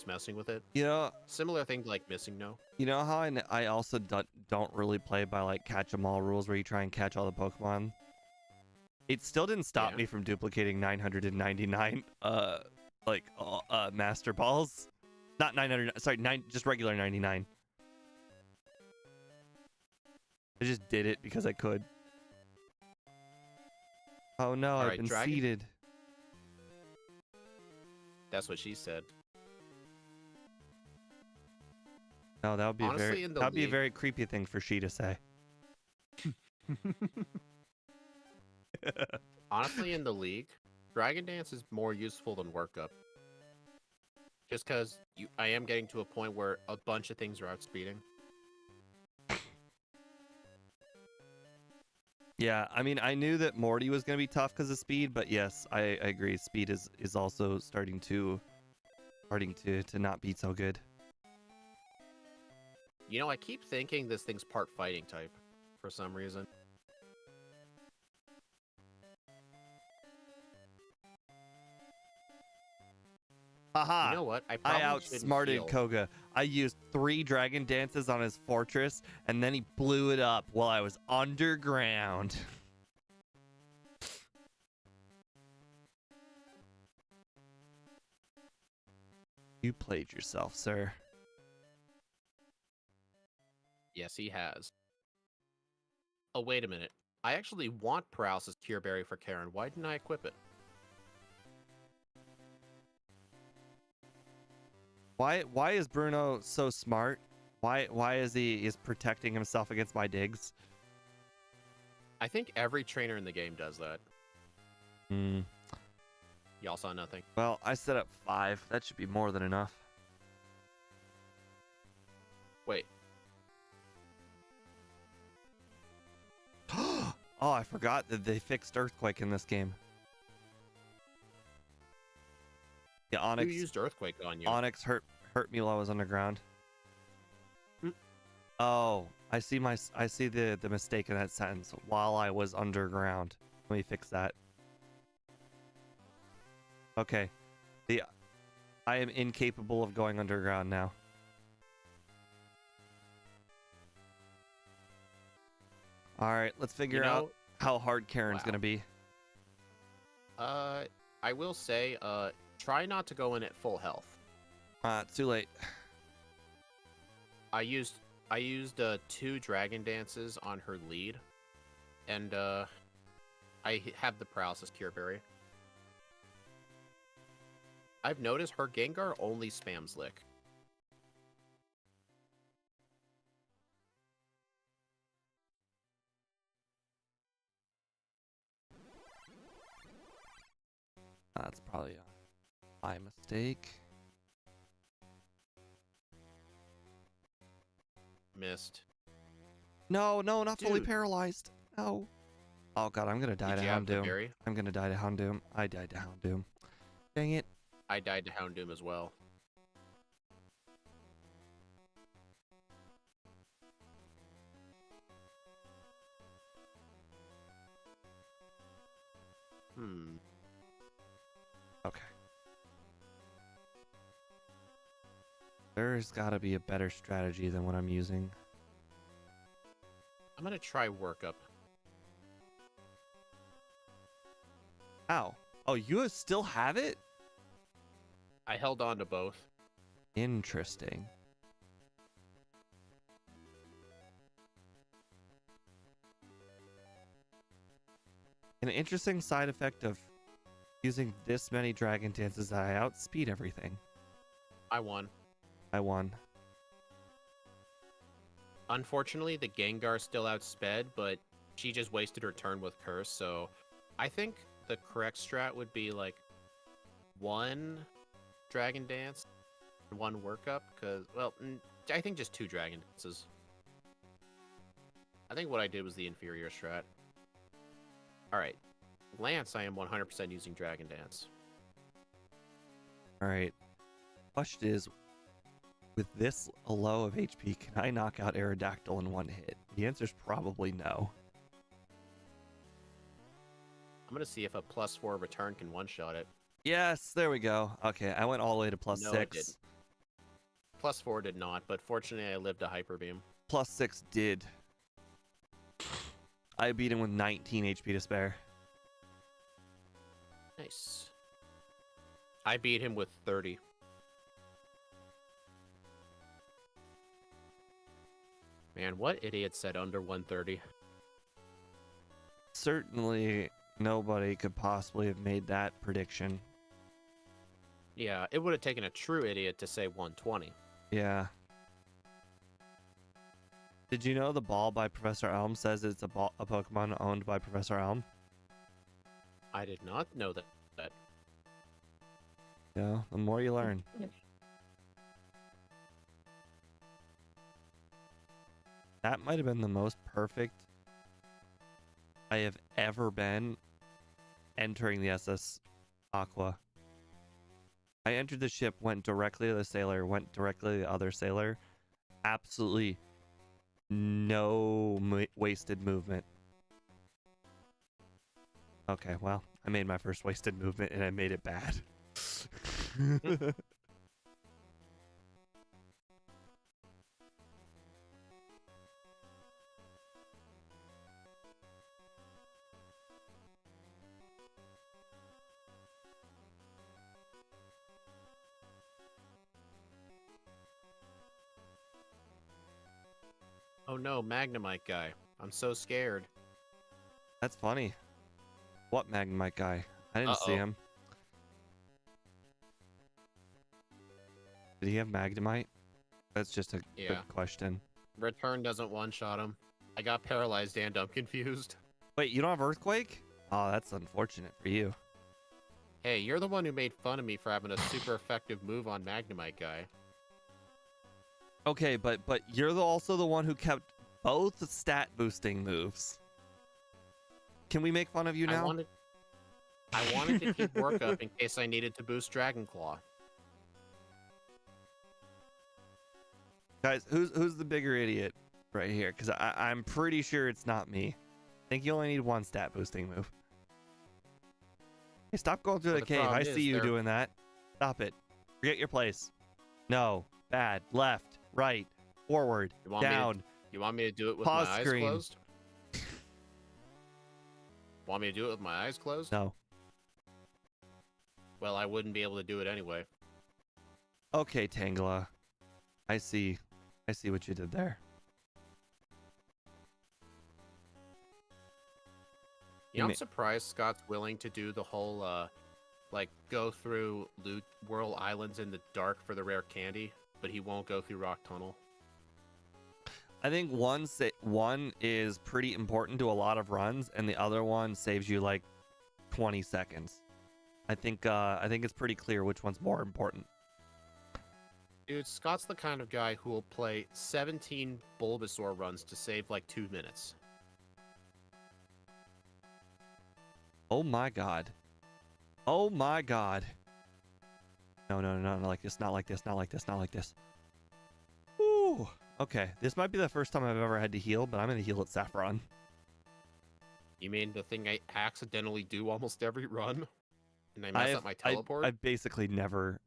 messing with it. You know, similar things like Missing No. You know how I also don't really play by like catch 'em all rules where you try and catch all the Pokemon. It still didn't stop me from duplicating 999 Master Balls. Not 900, sorry, just regular 99. I just did it because I could. Oh no, I've been seeded. That's what she said. No, that would be a very creepy thing for she to say. Honestly, in the league, Dragon Dance is more useful than Workup. Just because I am getting to a point where a bunch of things are outspeeding. Yeah, I mean, I knew that Morty was going to be tough because of speed, but yes, I agree. Speed is also starting to not be so good. You know, I keep thinking this thing's part fighting type for some reason. Haha! You know what? I outsmarted Koga. I used 3 dragon dances on his fortress, and then he blew it up while I was underground. You played yourself, sir. Yes, he has. Oh, wait a minute. I actually want Paralysis Cure Berry for Karen. Why didn't I equip it? Why is Bruno so smart? Why is he protecting himself against my digs? I think every trainer in the game does that. Hmm. Y'all saw nothing. Well, I set up 5. That should be more than enough. Wait. Oh, I forgot that they fixed Earthquake in this game. Yeah, Onyx. Who used Earthquake on you? Onyx hurt me while I was underground. Oh, I see the mistake in that sentence. While I was underground. Let me fix that. Okay. I am incapable of going underground now. All right, let's figure out how hard Karen's gonna be. I will say, try not to go in at full health. It's too late. I used 2 Dragon Dances on her lead, and I have the Paralysis Cure Berry. I've noticed her Gengar only spams Lick. That's probably my mistake. Missed. No, not fully paralyzed. No. Oh god, I'm gonna die to Houndoom. I'm gonna die to Houndoom. I died to Houndoom. Dang it. I died to Houndoom as well. Okay. There's gotta be a better strategy than what I'm using. I'm gonna try Workup. Ow. Oh, you still have it? I held on to both. Interesting. An interesting side effect of using this many Dragon Dances that I outspeed everything. I won. Unfortunately, the Gengar still outsped, but she just wasted her turn with Curse, so I think the correct strat would be like 1 Dragon Dance, 1 Workup, because, well, I think just 2 Dragon Dances. I think what I did was the inferior strat. Alright. Lance, I am 100% using Dragon Dance. Alright. Question is, with this low of HP, can I knock out Aerodactyl in 1 hit? The answer is probably no. I'm going to see if a +4 return can one-shot it. Yes, there we go. Okay, I went all the way to +6. No, it didn't. +4 did not, but fortunately I lived a Hyper Beam. +6 did. I beat him with 19 HP to spare. Nice. I beat him with 30. Man, what idiot said under 130? Certainly nobody could possibly have made that prediction. Yeah, it would have taken a true idiot to say 120. Yeah. Did you know the ball by Professor Elm says it's a Pokemon owned by Professor Elm? I did not know that. Yeah, the more you learn. That might have been the most perfect I have ever been entering the SS Aqua. I entered the ship, went directly to the sailor, went directly to the other sailor. Absolutely no wasted movement. Okay, well, I made my first wasted movement and I made it bad. Oh no, Magnemite guy. I'm so scared. That's funny. What Magnemite guy? I didn't see him. Did he have Magnemite? That's just a good question. Return doesn't one-shot him. I got paralyzed and I'm confused. Wait, you don't have Earthquake? Oh, that's unfortunate for you. Hey, you're the one who made fun of me for having a super effective move on Magnemite guy. Okay, but you're also the one who kept both stat boosting moves. Can we make fun of you now? I wanted to keep work up in case I needed to boost Dragon Claw. Guys, who's the bigger idiot right here? Because I'm pretty sure it's not me. I think you only need one stat boosting move. Hey, stop going through the cave. I see you doing that. Stop it. Forget your place. No. Bad. Left. Right. Forward. Down. You want me to do it with Pause my eyes screen. closed? Want me to do it with my eyes closed? No. Well, I wouldn't be able to do it anyway. Okay, Tangela. I see what you did there. Yeah, I'm surprised Scott's willing to do the whole, like, go through Loot World Islands in the dark for the rare candy, but he won't go through Rock Tunnel. I think one is pretty important to a lot of runs, and the other one saves you like 20 seconds. I think it's pretty clear which one's more important. Dude, Scott's the kind of guy who will play 17 Bulbasaur runs to save like 2 minutes. Oh my god. Oh my god. No, not like this, not like this, not like this, not like this. Ooh. Okay, this might be the first time I've ever had to heal, but I'm going to heal at Saffron. You mean the thing I accidentally do almost every run? And I mess up my teleport? I've basically never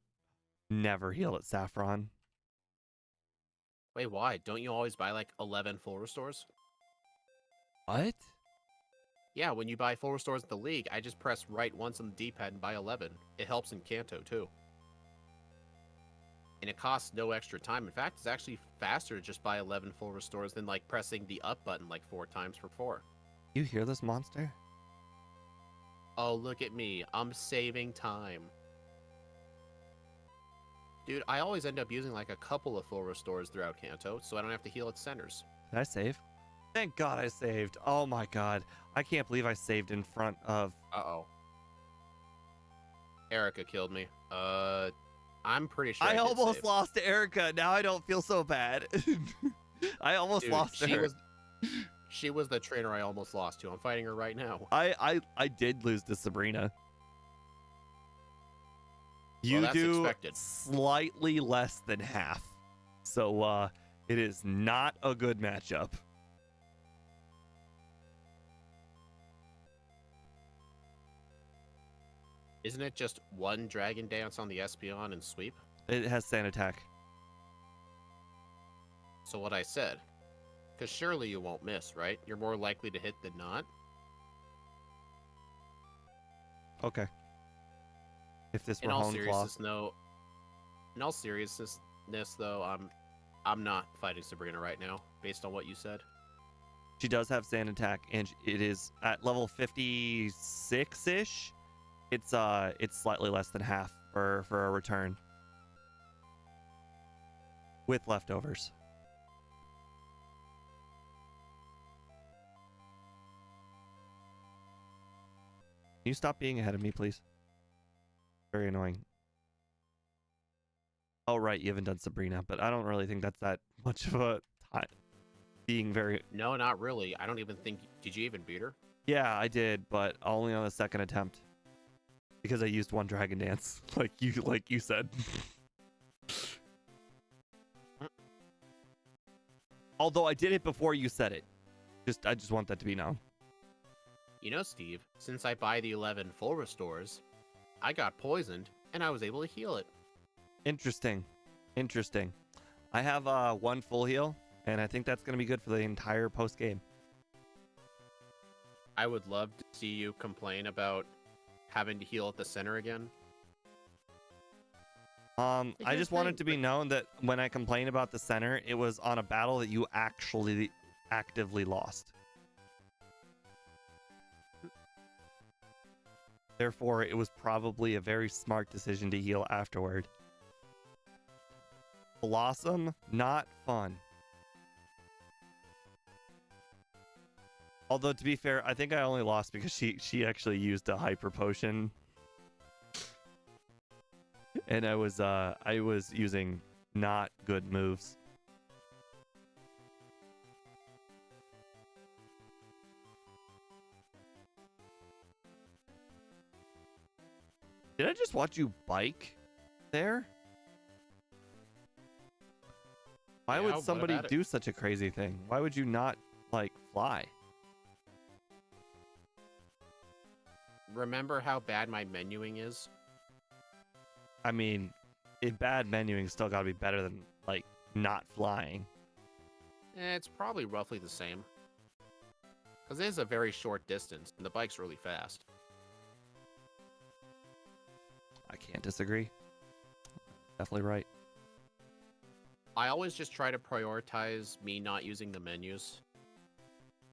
healed at Saffron. Wait, why? Don't you always buy like 11 full restores? What? Yeah, when you buy full restores in the league, I just press right once on the D-pad and buy 11. It helps in Kanto, too. And it costs no extra time. In fact, it's actually faster to just buy 11 full restores than like pressing the up button like 4 times for 4. You hear this monster? Oh, look at me. I'm saving time. Dude, I always end up using like a couple of full restores throughout Kanto, so I don't have to heal at centers. Did I save? Thank God I saved. Oh my god. I can't believe I saved in front of... Uh-oh. Erica killed me. I'm pretty sure I almost lost to Erica. Now I don't feel so bad. I almost lost to her. She was the trainer I almost lost to. I'm fighting her right now. I did lose to Sabrina. You do slightly less than half. So it is not a good matchup. Isn't it just one Dragon Dance on the Espeon and sweep? It has Sand Attack. So what I said. Because surely you won't miss, right? You're more likely to hit than not. Okay. If this were Hone Claw. In all seriousness, though, I'm not fighting Sabrina right now, based on what you said. She does have Sand Attack, and it is at level 56-ish. It's slightly less than half for a return. With leftovers. Can you stop being ahead of me, please? Very annoying. Oh, right, you haven't done Sabrina, but I don't really think that's that much of a time. being very... No, not really. I don't even think... Did you even beat her? Yeah, I did, but only on the second attempt. Because I used one Dragon Dance, like you said. Although I did it before you said it. I just want that to be known. You know, Steve, since I buy the 11 full restores, I got poisoned, and I was able to heal it. Interesting. Interesting. I have one full heal, and I think that's going to be good for the entire post-game. I would love to see you complain about having to heal at the center again. I just want it to be known that when I complain about the center, it was on a battle that you actually actively lost. Therefore, it was probably a very smart decision to heal afterward. Blossom, not fun. Although, to be fair, I think I only lost because she actually used a hyper potion. And I was using not good moves. Did I just watch you bike there? Why would somebody do such a crazy thing? Why would you not, like, fly? Remember how bad my menuing is? I mean, bad menuing still gotta be better than, like, not flying. It's probably roughly the same. Because it is a very short distance, and the bike's really fast. I can't disagree. Definitely right. I always just try to prioritize me not using the menus.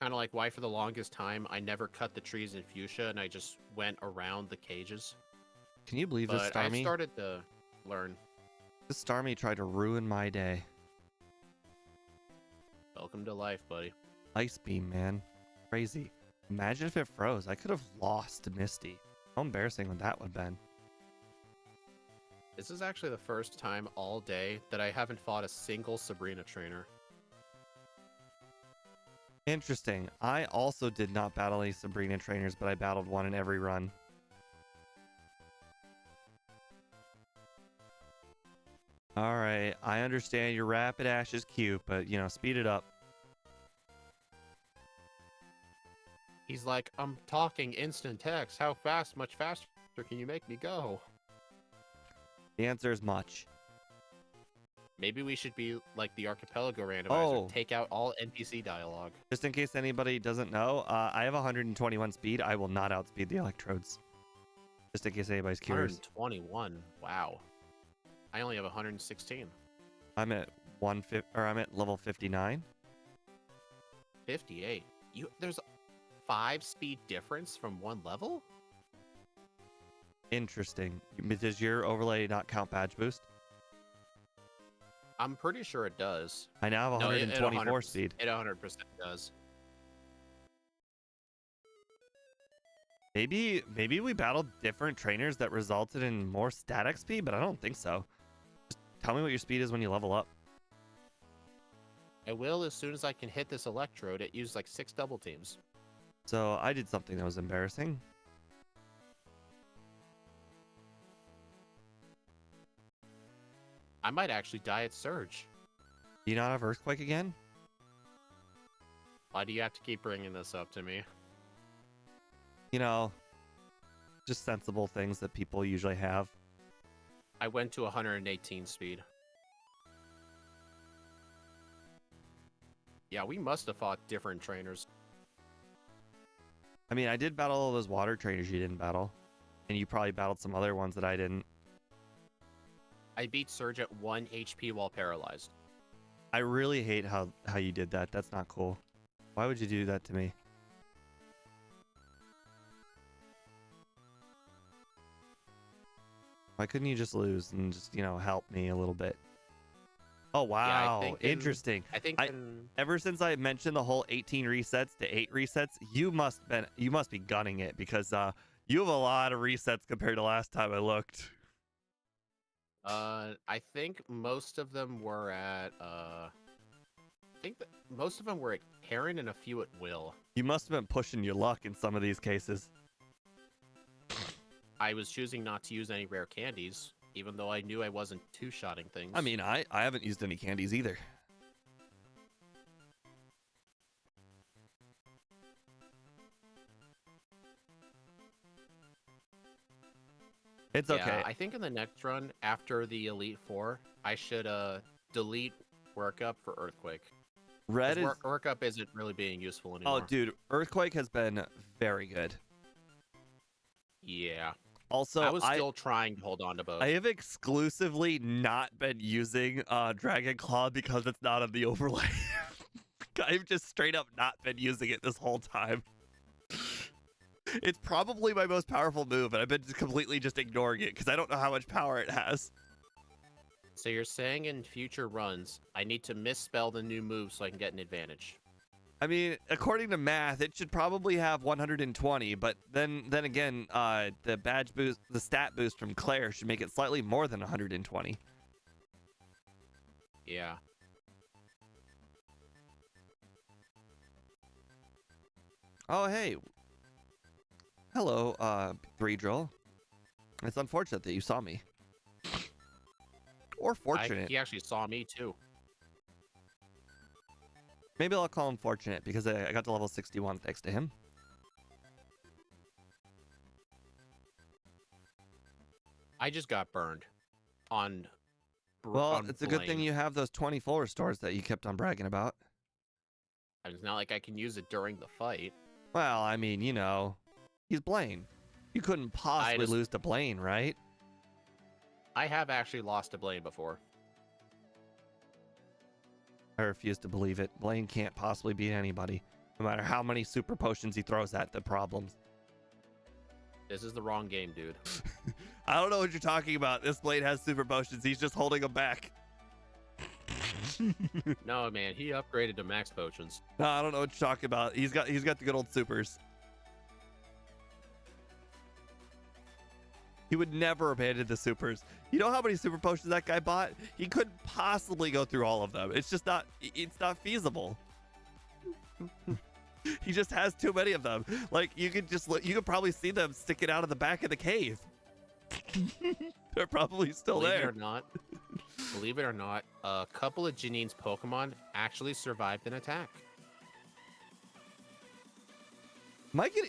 Kind of like why for the longest time I never cut the trees in fuchsia and I just went around the cages. Can you believe this Starmie? I started to learn. This Starmie tried to ruin my day. Welcome to life, buddy. Ice beam, man. Crazy. Imagine if it froze. I could have lost to Misty. How embarrassing would that have been? This is actually the first time all day that I haven't fought a single Sabrina trainer. Interesting. I also did not battle any Sabrina trainers, but I battled one in every run. Alright, I understand your rapid ash is cute, but, you know, speed it up. He's like, I'm talking instant text. How fast, much faster can you make me go? The answer is much. Maybe we should be like the Archipelago randomizer. Take out all NPC dialogue. Just in case anybody doesn't know, I have 121 speed. I will not outspeed the electrodes. Just in case anybody's curious. 121. Wow. I only have 116. I'm at I'm at level 59. 58. There's 5 speed difference from one level? Interesting. Does your overlay not count badge boost? I'm pretty sure it does. I now have 124 speed. It 100% does. Maybe we battled different trainers that resulted in more stat XP, but I don't think so. Just tell me what your speed is when you level up. I will as soon as I can hit this electrode. It used like 6 double teams. So I did something that was embarrassing. I might actually die at Surge. Do you not have Earthquake again? Why do you have to keep bringing this up to me? You know, just sensible things that people usually have. I went to 118 speed. Yeah, we must have fought different trainers. I mean, I did battle all those water trainers you didn't battle. And you probably battled some other ones that I didn't. I beat Surge at 1 HP while paralyzed. I really hate how you did that. That's not cool. Why would you do that to me? Why couldn't you just lose and just, you know, help me a little bit? Oh, wow. Yeah, interesting. Ever since I mentioned the whole 18 resets to 8 resets, you must be gunning it because you have a lot of resets compared to last time I looked. I think most of them were at think that most of them were at Karen and a few at Will. You must have been pushing your luck in some of these cases. I was choosing not to use any rare candies, even though I knew I wasn't two-shotting things. I mean, I haven't used any candies either. It's okay. Yeah, I think in the next run, after the Elite Four, I should delete Workup for Earthquake. Workup isn't really being useful anymore. Oh, dude, Earthquake has been very good. Yeah. Also, I was still trying to hold on to both. I have exclusively not been using Dragon Claw because it's not on the overlay. I've just straight up not been using it this whole time. It's probably my most powerful move, and I've been completely just ignoring it because I don't know how much power it has. So you're saying in future runs, I need to misspell the new move so I can get an advantage? I mean, according to math, it should probably have 120, but then again, the badge boost, the stat boost from Claire should make it slightly more than 120. Yeah. Oh, hey. Hello, 3Drill. It's unfortunate that you saw me. Or fortunate. He actually saw me, too. Maybe I'll call him fortunate because I got to level 61 thanks to him. I just got burned on Well, it's a good thing you have those 20 full restores that you kept on bragging about. It's not like I can use it during the fight. Well, I mean, you know, he's Blaine. You couldn't possibly lose to Blaine, right? I have actually lost to Blaine before. I refuse to believe it. Blaine can't possibly beat anybody, no matter how many super potions he throws at the problems. This is the wrong game, dude. I don't know what you're talking about. This Blaine has super potions. He's just holding them back. No, man, he upgraded to max potions. No, I don't know what you're talking about. He's got the good old supers. He would never abandon the supers. You know how many super potions that guy bought? He couldn't possibly go through all of them. It's just not, it's not feasible. He just has too many of them. Like, you could probably see them sticking out of the back of the cave. They're probably still there. Believe it or not, a couple of Janine's Pokemon actually survived an attack.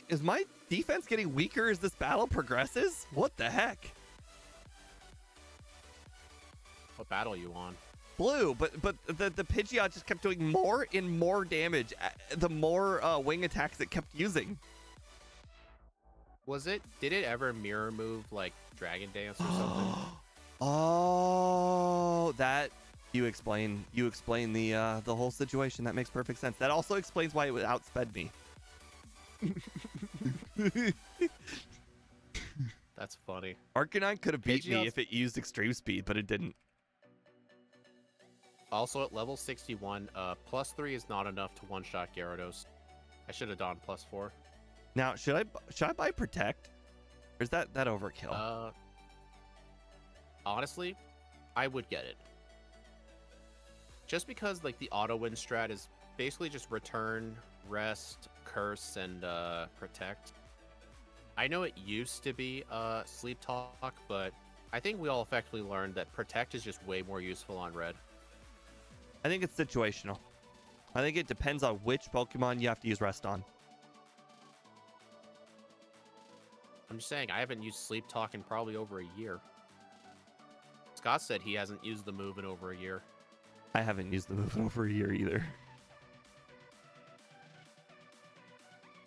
Is my defense getting weaker as this battle progresses? What the heck? What battle are you on? Blue, but the Pidgeot just kept doing more and more damage the more wing attacks it kept using. Did it ever mirror move like Dragon Dance or something? Oh, that you explain the whole situation. That makes perfect sense. That also explains why it would outsped me. That's funny. Arcanine could have beat me if it used extreme speed, but it didn't. Also at level 61, +3 is not enough to one-shot Gyarados. I should have done +4. Now, should I buy Protect? Or is that overkill? Honestly, I would get it. Just because like the auto win strat is basically just return, rest, curse, and protect. I know it used to be sleep talk, but I think we all effectively learned that protect is just way more useful on red. I think it's situational. I think it depends on which Pokemon you have to use rest on. I'm just saying, I haven't used sleep talk in probably over a year. Scott said he hasn't used the move in over a year. I haven't used the move in over a year either.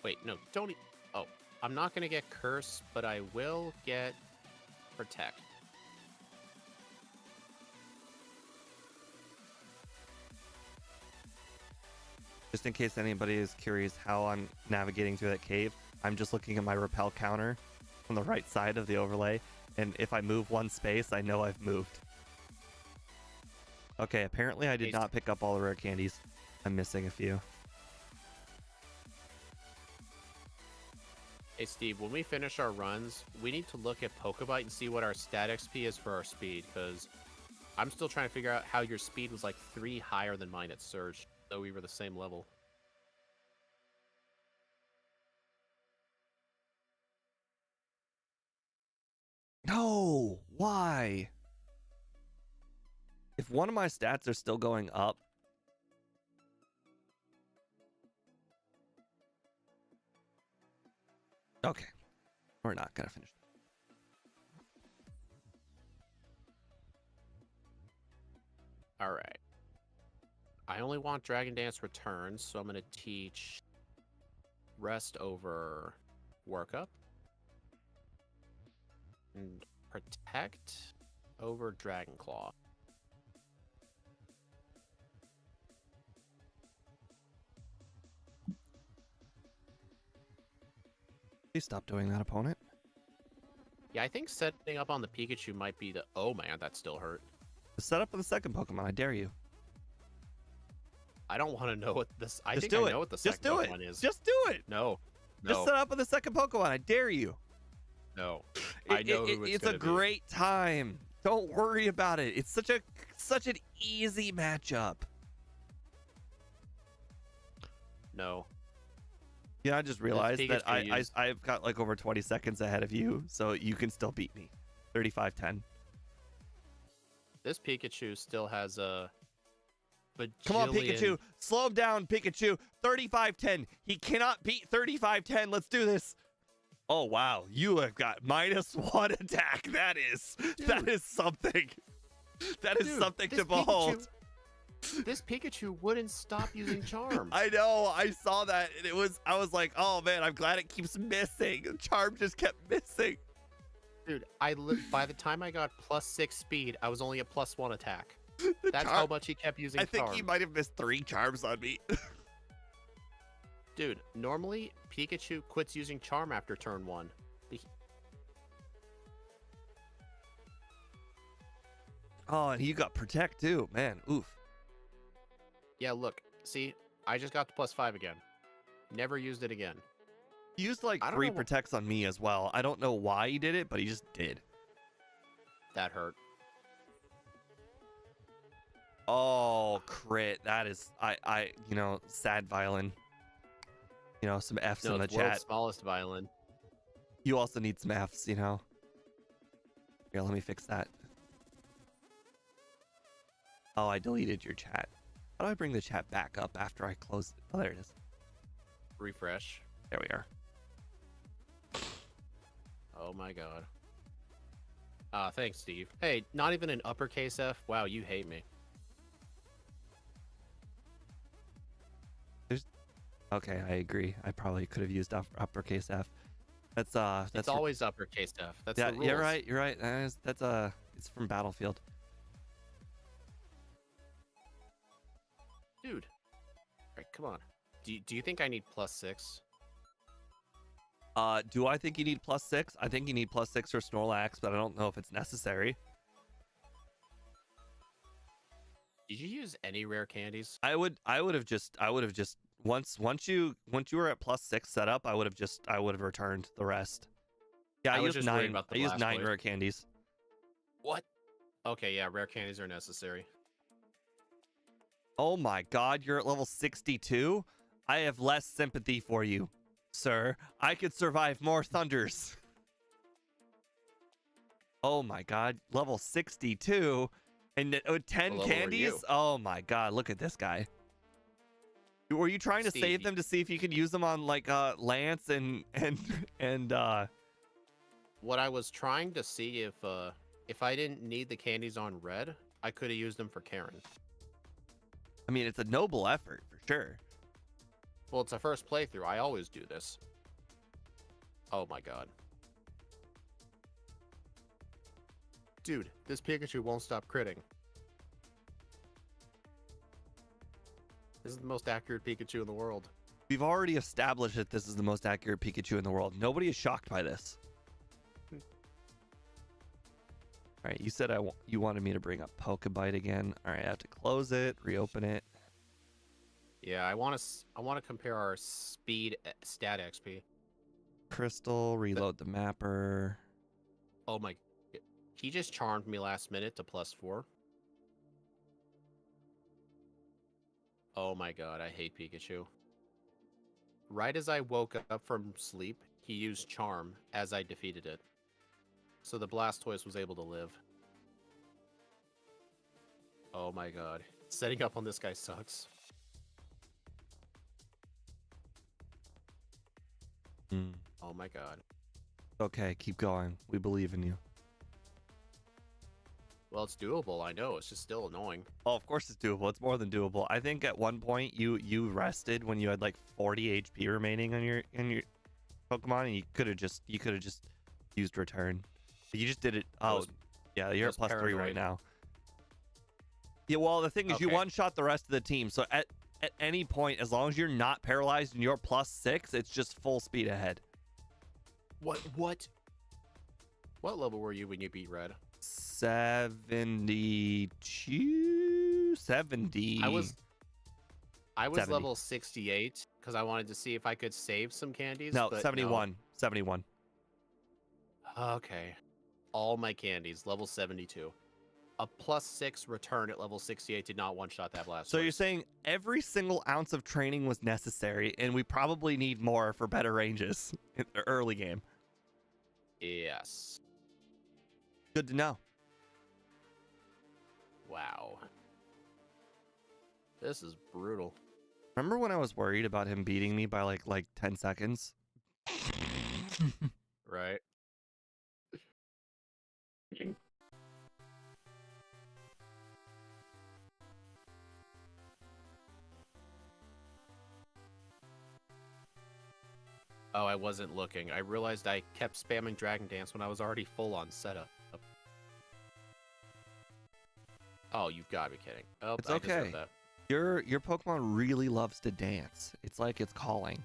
Wait, no, don't. Oh, I'm not gonna get curse, but I will get protect. Just in case anybody is curious how I'm navigating through that cave, I'm just looking at my repel counter on the right side of the overlay, and if I move one space, I know I've moved. Okay, apparently I did not pick up all the rare candies. I'm missing a few. Hey Steve, when we finish our runs, we need to look at Pokebite and see what our stat XP is for our speed, because I'm still trying to figure out how your speed was like 3 higher than mine at Surge. though we were the same level. No, why? If one of my stats are still going up. Okay, we're not gonna finish. All right. I only want Dragon Dance returns, so I'm gonna teach Rest over Workup. And Protect over Dragon Claw. Please stop doing that, opponent. Yeah, I think setting up on the Pikachu might be the... Oh man, that still hurt. Set up for the second Pokemon, I dare you. I don't want to know what this... I Just think do I it. know what the Just second do Pokemon it. is. Just do it. No. Just set up with the second Pokemon, I dare you. No. I know who it's a great time. Don't worry about it. It's such an easy matchup. No. Yeah, I just realized that I've got like over 20 seconds ahead of you, so you can still beat me. 35-10. This Pikachu still has a bajillion... Come on, Pikachu. Slow him down, Pikachu. 35-10. He cannot beat 35-10. Let's do this. Oh, wow. You have got -1 attack. That is something. That is something to behold. This Pikachu wouldn't stop using Charm. I know. I saw that. And I was like, oh, man, I'm glad it keeps missing. Charm just kept missing. Dude, by the time I got +6 speed, I was only at +1 attack. That's how much he kept using Charm. I think he might have missed 3 Charms on me. Dude, normally Pikachu quits using Charm after turn 1. Oh, and you got Protect too. Man, oof. Yeah, look. See, I just got the +5 again. Never used it again. He used like 3 Protects on me as well. I don't know why he did it, but he just did. That hurt. Oh, crit. That is, sad violin. Some Fs in the chat. World's smallest violin. You also need some Fs, Here, let me fix that. Oh, I deleted your chat. How do I bring the chat back up after I close it? Oh, there it is. Refresh. There we are. Oh my god. Thanks, Steve. Hey, not even an uppercase F? Wow, you hate me. Okay, I agree. I probably could have used uppercase F. That's it's always uppercase F. That's the rules. You're right. You're right. It's from Battlefield. Dude. All right, come on. Do you think I need +6? Do I think you need +6? I think you need +6 for Snorlax, but I don't know if it's necessary. Did you use any rare candies? I would have just once you were at +6 setup, I would have returned the rest. Yeah, I used 9. I used 9 rare candies. What? Okay, yeah, rare candies are necessary. Oh my god, you're at level 62? I have less sympathy for you, sir. I could survive more thunders. Oh my god, level 62 and 10 candies? Oh my god, look at this guy. Were you trying to save them to see if you could use them on like Lance and What I was trying to see if I didn't need the candies on Red, I could have used them for Karen. I mean, it's a noble effort for sure. Well, it's a first playthrough. I always do this. Oh my god. Dude, this Pikachu won't stop critting. This is the most accurate Pikachu in the world. We've already established that this is the most accurate Pikachu in the world. Nobody is shocked by this. All right, you said you wanted me to bring up Pokebite again. All right, I have to close it, reopen it. Yeah, I want to compare our speed stat XP. Crystal, reload the mapper. Oh my, he just charmed me last minute to +4. Oh my god, I hate Pikachu. Right as I woke up from sleep, he used Charm as I defeated it. So the Blastoise was able to live. Oh my god. Setting up on this guy sucks. Mm. Oh my god. Okay, keep going. We believe in you. Well, it's doable, I know. It's just still annoying. Oh, of course it's doable. It's more than doable. I think at one point you rested when you had like 40 HP remaining on your Pokemon, and you could have just used return. You just did it. Oh, yeah, you're at +3 right now. Yeah, well, the thing is, you one-shot the rest of the team. So at any point, as long as you're not paralyzed and you're +6, it's just full speed ahead. What level were you when you beat Red? 72, 70. I was 70. level 68 because I wanted to see if I could save some candies. No, but 71. No. 71. Okay. All my candies, level 72. A +6 return at level 68 did not one-shot that Blastoise. So you're saying every single ounce of training was necessary, and we probably need more for better ranges in the early game. Yes. Good to know. Wow. This is brutal. Remember when I was worried about him beating me by like 10 seconds? Right. Oh, I wasn't looking. I realized I kept spamming Dragon Dance when I was already full on setup. Oh, you've got to be kidding. Oh, It's I okay. deserve that. Your Pokemon really loves to dance. It's like it's calling.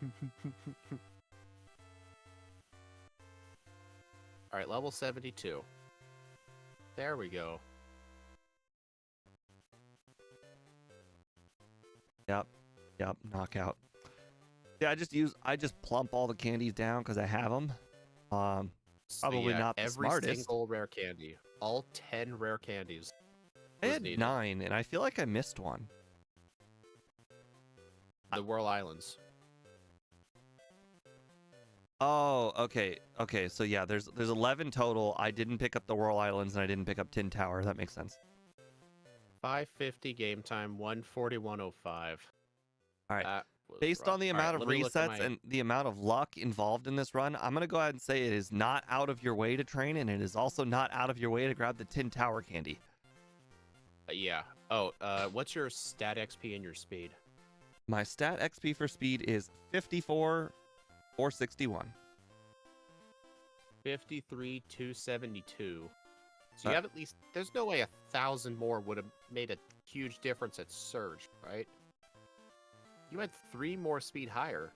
All right, level 72. There we go. Yep. Knockout. Yeah, I just plump all the candies down because I have them. Probably not the smartest. Every single rare candy. All 10 rare candies. I had 9, and I feel like I missed one. The Whirl Islands. Oh, okay. So yeah, there's 11 total. I didn't pick up the Whirl Islands, and I didn't pick up Tin Tower. That makes sense. 550 game time, 141.05. All right. Based on the amount of resets and the amount of luck involved in this run, I'm going to go ahead and say it is not out of your way to train, and it is also not out of your way to grab the Tin Tower candy. Yeah. Oh, what's your stat XP and your speed? My stat XP for speed is 54,461. 53,272. So you have at least... There's no way 1,000 more would have made a huge difference at Surge, right? You had 3 more speed higher.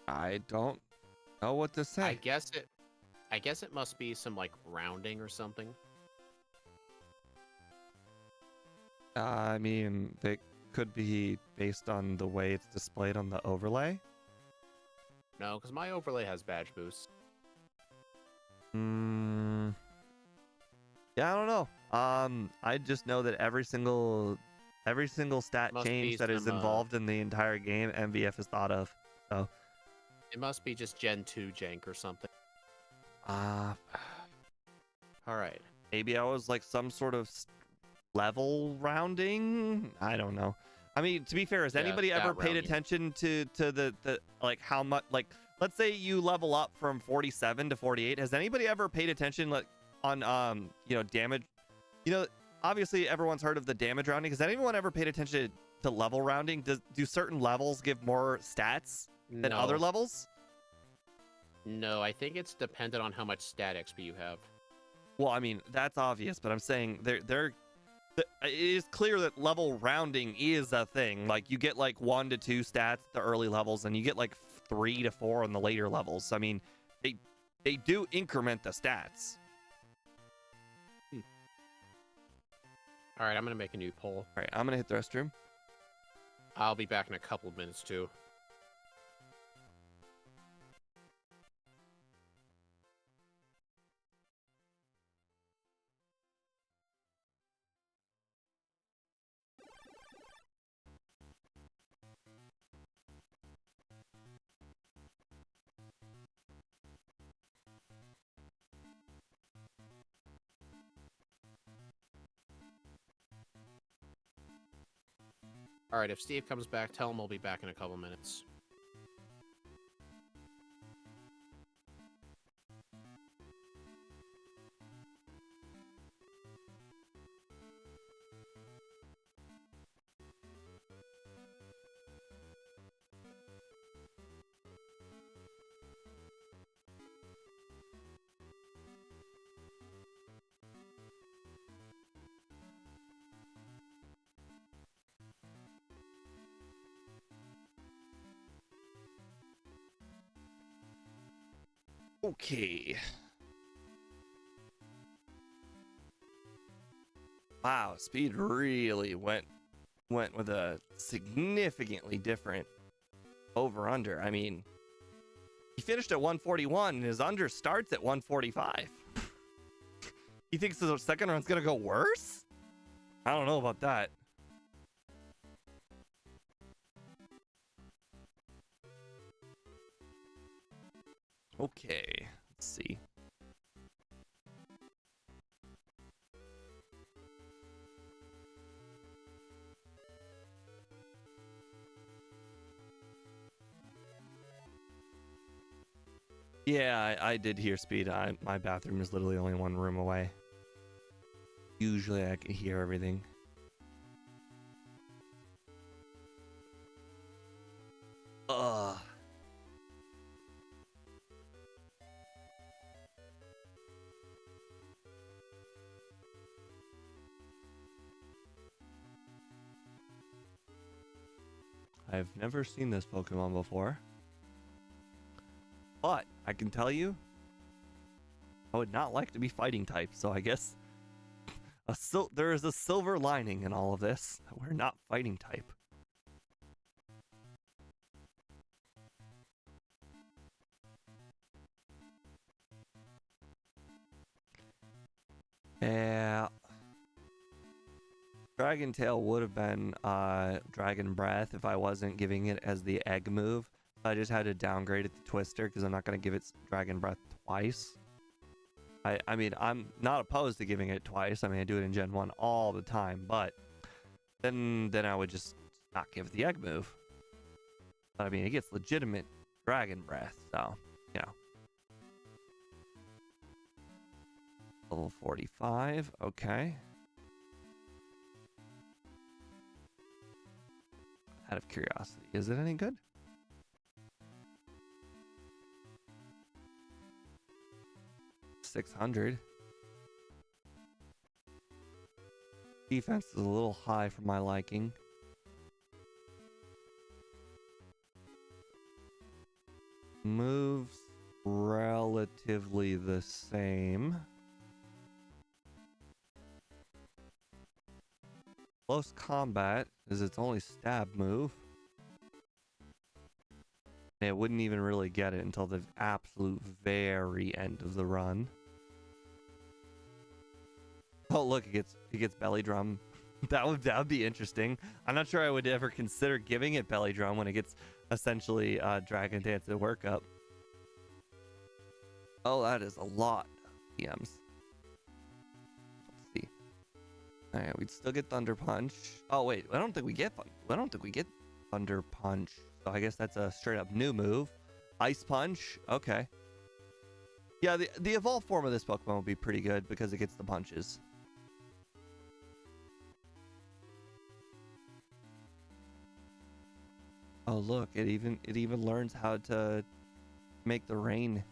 I don't know what to say. I guess it must be some like rounding or something. I mean, they could be based on the way it's displayed on the overlay. No, because my overlay has badge boosts. Yeah, I don't know. I just know that every single stat change that is involved in the entire game, MVF has thought of. So it must be just Gen 2 jank or something. All right. Maybe I was like some sort of level rounding. I don't know. I mean, to be fair, has anybody ever paid attention to the like how much, like, let's say you level up from 47 to 48. Has anybody ever paid attention like on damage? Obviously everyone's heard of the damage rounding. Has anyone ever paid attention to level rounding? Do certain levels give more stats than other levels? No, I think it's dependent on how much stat XP you have. Well, I mean, that's obvious, but I'm saying it is clear that level rounding is a thing. Like, you get like 1 to 2 stats at the early levels, and you get like 3 to 4 on the later levels. I mean, they do increment the stats. All right, I'm gonna make a new poll. All right, I'm gonna hit the restroom. I'll be back in a couple of minutes too. All right, if Steve comes back, tell him we'll be back in a couple minutes. Okay. Wow, speed really went with a significantly different over-under. I mean, he finished at 141 and his under starts at 145. He thinks the second run's gonna go worse? I don't know about that. Okay, let's see. Yeah, I did hear speed. My bathroom is literally only one room away. Usually I can hear everything. Ugh. I've never seen this Pokemon before. But I can tell you, I would not like to be fighting type, so I guess there is a silver lining in all of this. We're not fighting type. Yeah. Dragon Tail would have been Dragon Breath if I wasn't giving it as the egg move. I just had to downgrade it to Twister because I'm not going to give it Dragon Breath twice. I mean, I'm not opposed to giving it twice. I mean, I do it in Gen 1 all the time, but then I would just not give it the egg move. But I mean, it gets legitimate Dragon Breath, so, you know. Level 45, okay. Out of curiosity, is it any good? $600. Defense is a little high for my liking. Moves relatively the same. Close combat is its only stab move. And it wouldn't even really get it until the absolute very end of the run. Oh look, it gets belly drum. that would be interesting. I'm not sure I would ever consider giving it belly drum when it gets essentially Dragon Dance and workup. Oh, that is a lot of PMs. Let's see. All right, we'd still get Thunder Punch. Oh wait, I don't think we get Thunder Punch. So I guess that's a straight up new move. Ice Punch. Okay. Yeah, the evolved form of this Pokemon will be pretty good because it gets the punches. Oh look, it even learns how to make the rain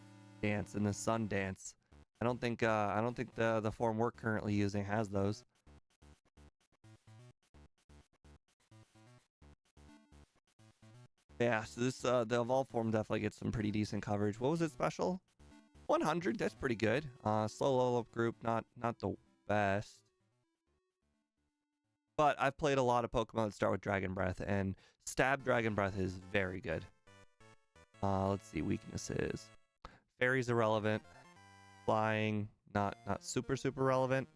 dance and the sun dance. I don't think the form we're currently using has those. Yeah, so this the evolved form definitely gets some pretty decent coverage. What was it special? 100, that's pretty good. Slow level up group, not the best. But I've played a lot of Pokemon that start with Dragon Breath, and Stab Dragon Breath is very good. Let's see, weaknesses. Fairy's irrelevant. Flying, not super relevant.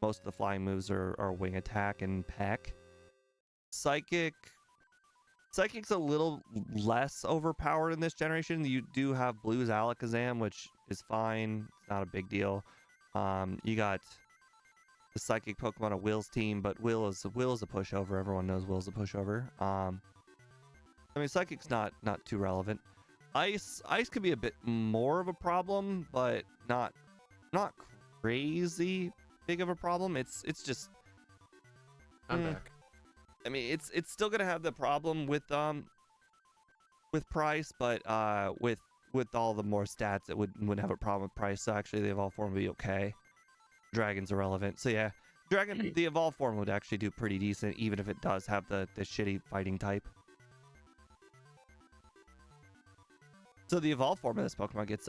Most of the flying moves are Wing Attack and Peck. Psychic's a little less overpowered in this generation. You do have Blue's Alakazam, which is fine. It's not a big deal. You got the psychic Pokemon on Will's team, but Will's a pushover. Everyone knows Will's a pushover. I mean, psychic's not too relevant. Ice could be a bit more of a problem, but not crazy big of a problem. It's just I'm back. I mean, it's still gonna have the problem with price, but with all the more stats, it wouldn't have a problem with price. So actually, the evolved form would be okay. Dragon's irrelevant. So yeah, the evolved form would actually do pretty decent, even if it does have the shitty fighting type. So the evolved form of this Pokemon gets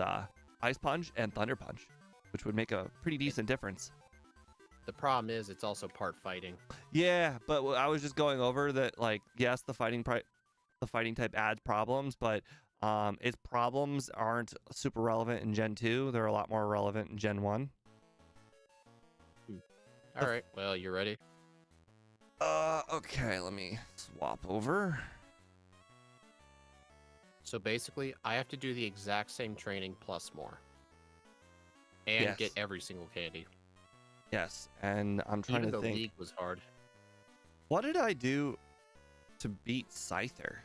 Ice Punch and Thunder Punch, which would make a pretty decent difference. The problem is it's also part fighting. Yeah, but I was just going over that, like, yes, the fighting type adds problems, but its problems aren't super relevant in Gen 2. They're a lot more relevant in Gen 1. All right, well, you ready? Okay, let me swap over. So basically, I have to do the exact same training plus more. And Yes. get every single candy. Yes, and I'm trying Even to the think. league was hard. What did I do to beat Scyther?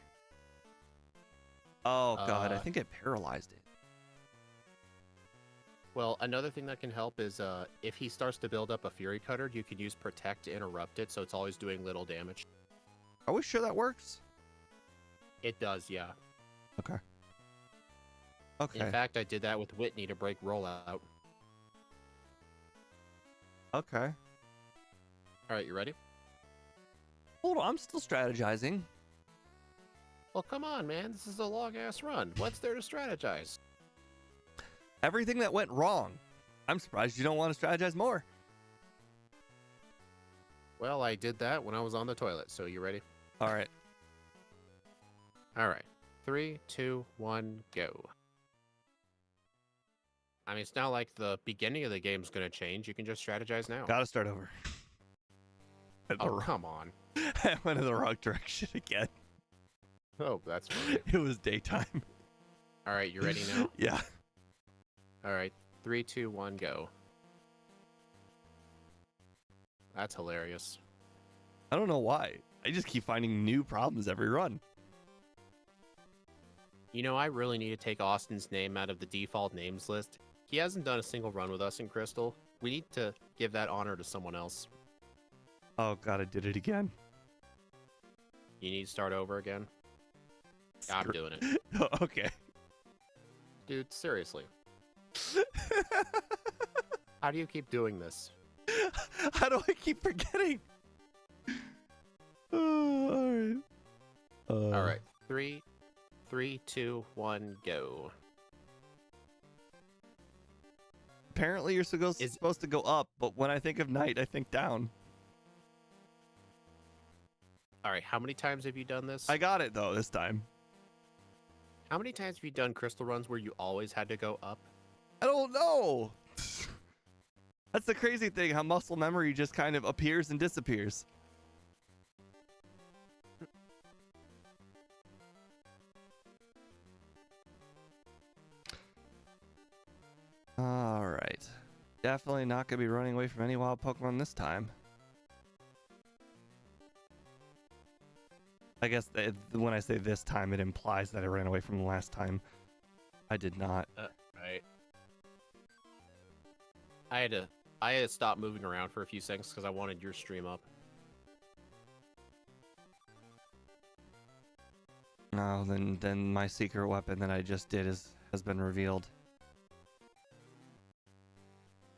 Oh god, I think I paralyzed it. Well, another thing that can help is if he starts to build up a Fury Cutter, you can use Protect to interrupt it, so it's always doing little damage. Are we sure that works? It does, yeah. Okay. Okay. In fact, I did that with Whitney to break Rollout. Okay. All right, you ready? Hold on, I'm still strategizing. Well, come on, man. This is a long-ass run. What's there to strategize? Everything that went wrong. I'm surprised you don't want to strategize more. Well, I did that when I was on the toilet, so you ready? All right. All right. 3, 2, 1, go. I mean, it's not like the beginning of the game's going to change. You can just strategize now. Gotta start over. Oh, come on. I went in the wrong direction again. Oh, that's funny. It was daytime. All right, you ready now? Yeah. All right. 3, 2, 1, go. That's hilarious. I don't know why. I just keep finding new problems every run. You know, I really need to take Austin's name out of the default names list. He hasn't done a single run with us in Crystal. We need to give that honor to someone else. Oh god, I did it again. You need to start over again? I'm doing it. Oh, okay. Dude, seriously. How do you keep doing this? How do I keep forgetting? Oh, all right. All right. 3, 2, 1, go. Apparently you're supposed to go up, but when I think of night, I think down. All right, how many times have you done this? I got it, though, this time. How many times have you done crystal runs where you always had to go up? I don't know. That's the crazy thing, how muscle memory just kind of appears and disappears. All right. Definitely not going to be running away from any wild Pokemon this time. I guess when I say this time, it implies that I ran away from the last time. I did not. Right. I had to stop moving around for a few seconds because I wanted your stream up. No, then my secret weapon that I just did has been revealed.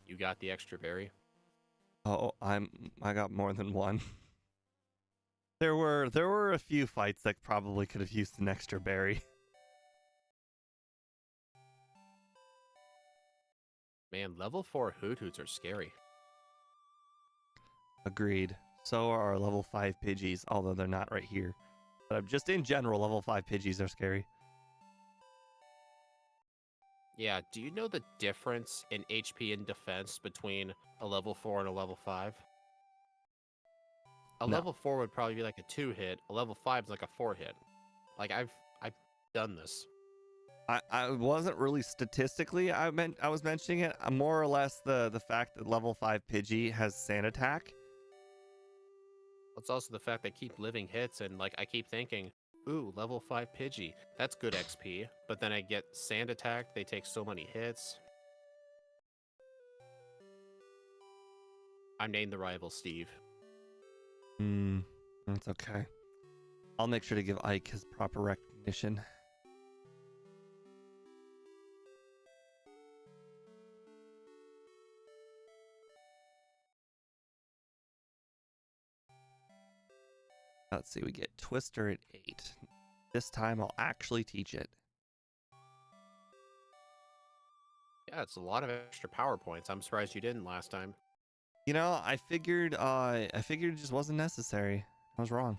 You got the extra berry? Oh, I got more than one. There were a few fights that probably could have used an extra berry. Man, level 4 Hoothoots are scary. Agreed. So are our level 5 Pidgeys, although they're not right here. But just in general, level 5 Pidgeys are scary. Yeah, do you know the difference in HP and defense between a level 4 and a level 5? A No. level 4 would probably be like a 2-hit. A level 5 is like a 4-hit. Like, I've done this. I wasn't really statistically I was mentioning it. More or less the fact that level 5 Pidgey has sand attack. It's also the fact they keep living hits, and like I keep thinking, ooh, level 5 Pidgey, that's good XP. But then I get sand attack, they take so many hits. I'm named the rival Steve. That's okay. I'll make sure to give Ike his proper recognition. Let's see, we get Twister at 8. This time I'll actually teach it. Yeah, it's a lot of extra power points. I'm surprised you didn't last time. You know, I figured it just wasn't necessary. I was wrong.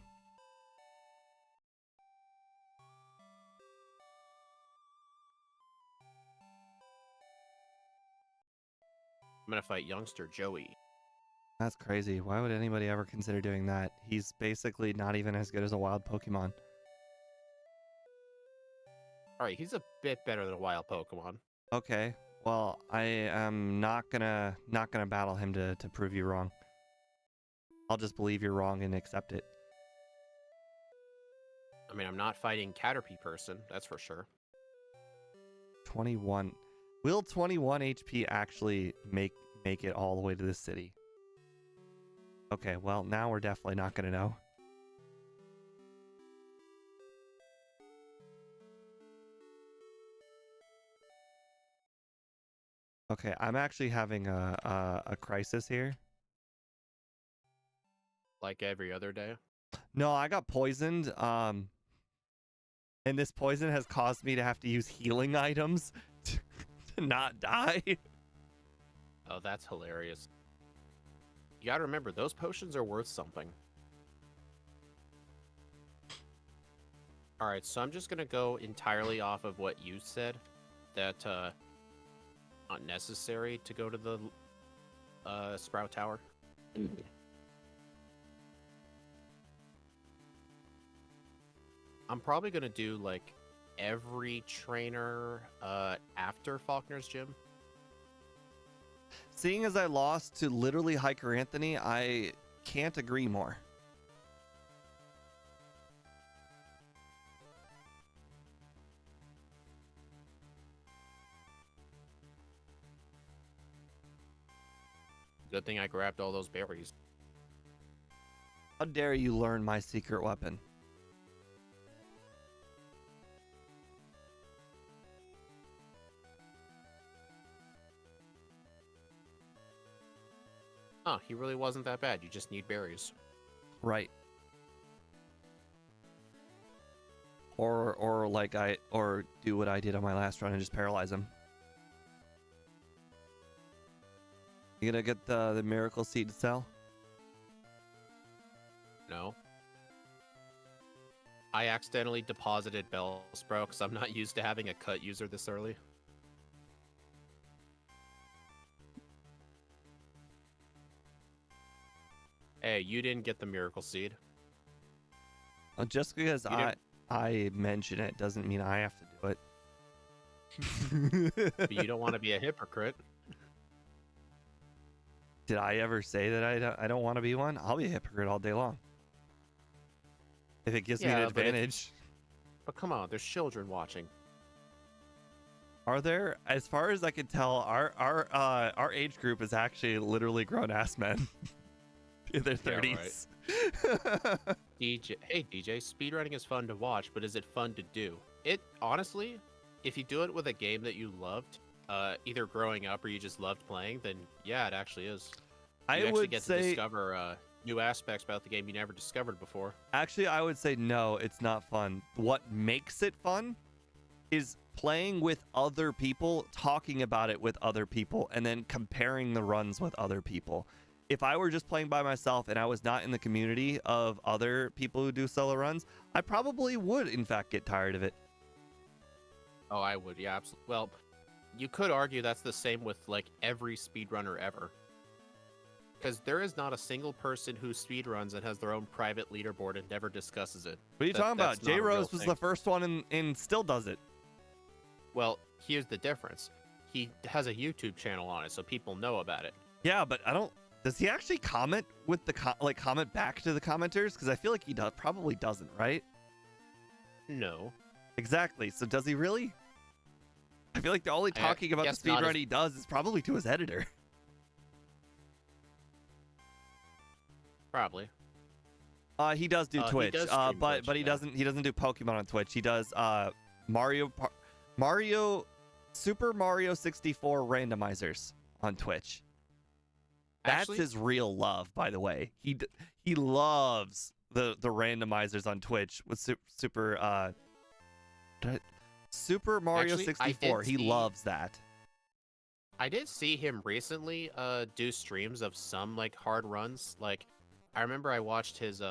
I'm gonna fight youngster Joey. That's crazy. Why would anybody ever consider doing that? He's basically not even as good as a wild Pokemon. Alright, he's a bit better than a wild Pokemon. Okay. Well, I am not gonna battle him to prove you wrong. I'll just believe you're wrong and accept it. I mean, I'm not fighting Caterpie person, that's for sure. 21. Will 21 HP actually make it all the way to this city? Okay, well, now we're definitely not going to know. Okay, I'm actually having a crisis here. Like every other day? No, I got poisoned. And this poison has caused me to have to use healing items to not die. Oh, that's hilarious. You gotta remember, those potions are worth something. Alright, so I'm just gonna go entirely off of what you said. That, not necessary to go to the, Sprout Tower. I'm probably gonna do, like, every trainer, after Faulkner's gym. Seeing as I lost to literally Hiker Anthony, I can't agree more. Good thing I grabbed all those berries. How dare you learn my secret weapon? Huh, he really wasn't that bad. You just need berries. Right. Or do what I did on my last run and just paralyze him. You gonna get the miracle seed to sell? No. I accidentally deposited Bellsprout because I'm not used to having a cut user this early. Hey, you didn't get the miracle seed. Just because I mention it doesn't mean I have to do it. But you don't want to be a hypocrite. Did I ever say that I don't want to be one? I'll be a hypocrite all day long. If it gives me an advantage. But come on, there's children watching. Are there? As far as I can tell, our age group is actually literally grown-ass men. In their 30s. Yeah, right. DJ, speedrunning is fun to watch, but is it fun to do? It honestly, if you do it with a game that you loved, either growing up or you just loved playing, then yeah, it actually is. You actually get to discover new aspects about the game you never discovered before. Actually, I would say no, it's not fun. What makes it fun is playing with other people, talking about it with other people, and then comparing the runs with other people. If I were just playing by myself and I was not in the community of other people who do solo runs, I probably would, in fact, get tired of it. Oh, I would, yeah, absolutely. Well, you could argue that's the same with, like, every speedrunner ever. Because there is not a single person who speedruns and has their own private leaderboard and never discusses it. What are you talking about? J-Rose was the first one and still does it. Well, here's the difference. He has a YouTube channel on it, so people know about it. Yeah, but I don't. Does he actually comment with the comment back to the commenters? Because I feel like he probably doesn't, right? No. Exactly. So does he really? I feel like the only talking about the speedrun he does is probably to his editor. Probably. He does do Twitch, but he doesn't do Pokemon on Twitch. He does Super Mario 64 randomizers on Twitch. That's his real love, by the way. He loves the randomizers on Twitch with Super Mario 64. He loves that. I did see him recently do streams of some like hard runs. Like I remember I watched his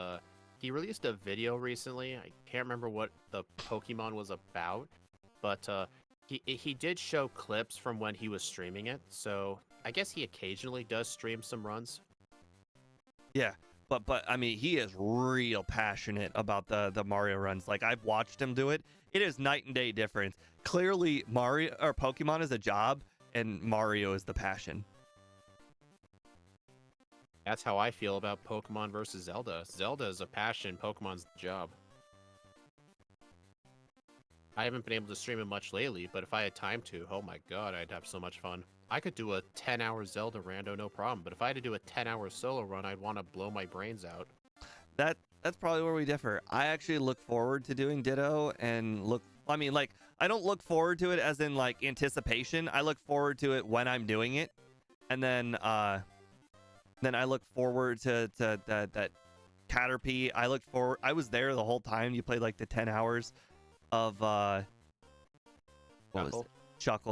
he released a video recently. I can't remember what the Pokemon was about, but he did show clips from when he was streaming it. So I guess he occasionally does stream some runs. Yeah, but I mean, he is real passionate about the Mario runs. Like I've watched him do it. It is night and day difference. Clearly, Mario or Pokemon is a job, and Mario is the passion. That's how I feel about Pokemon versus Zelda. Zelda is a passion, Pokemon's the job. I haven't been able to stream it much lately, but if I had time to, oh my god, I'd have so much fun. I could do a 10-hour Zelda rando, no problem, but if I had to do a 10-hour solo run, I'd want to blow my brains out. That's probably where we differ. I actually look forward to doing Ditto and I mean, like, I don't look forward to it as in, like, anticipation. I look forward to it when I'm doing it, and then I look forward to that Caterpie. I was there the whole time. You played, like, the 10 hours of, what was it? Chuckle.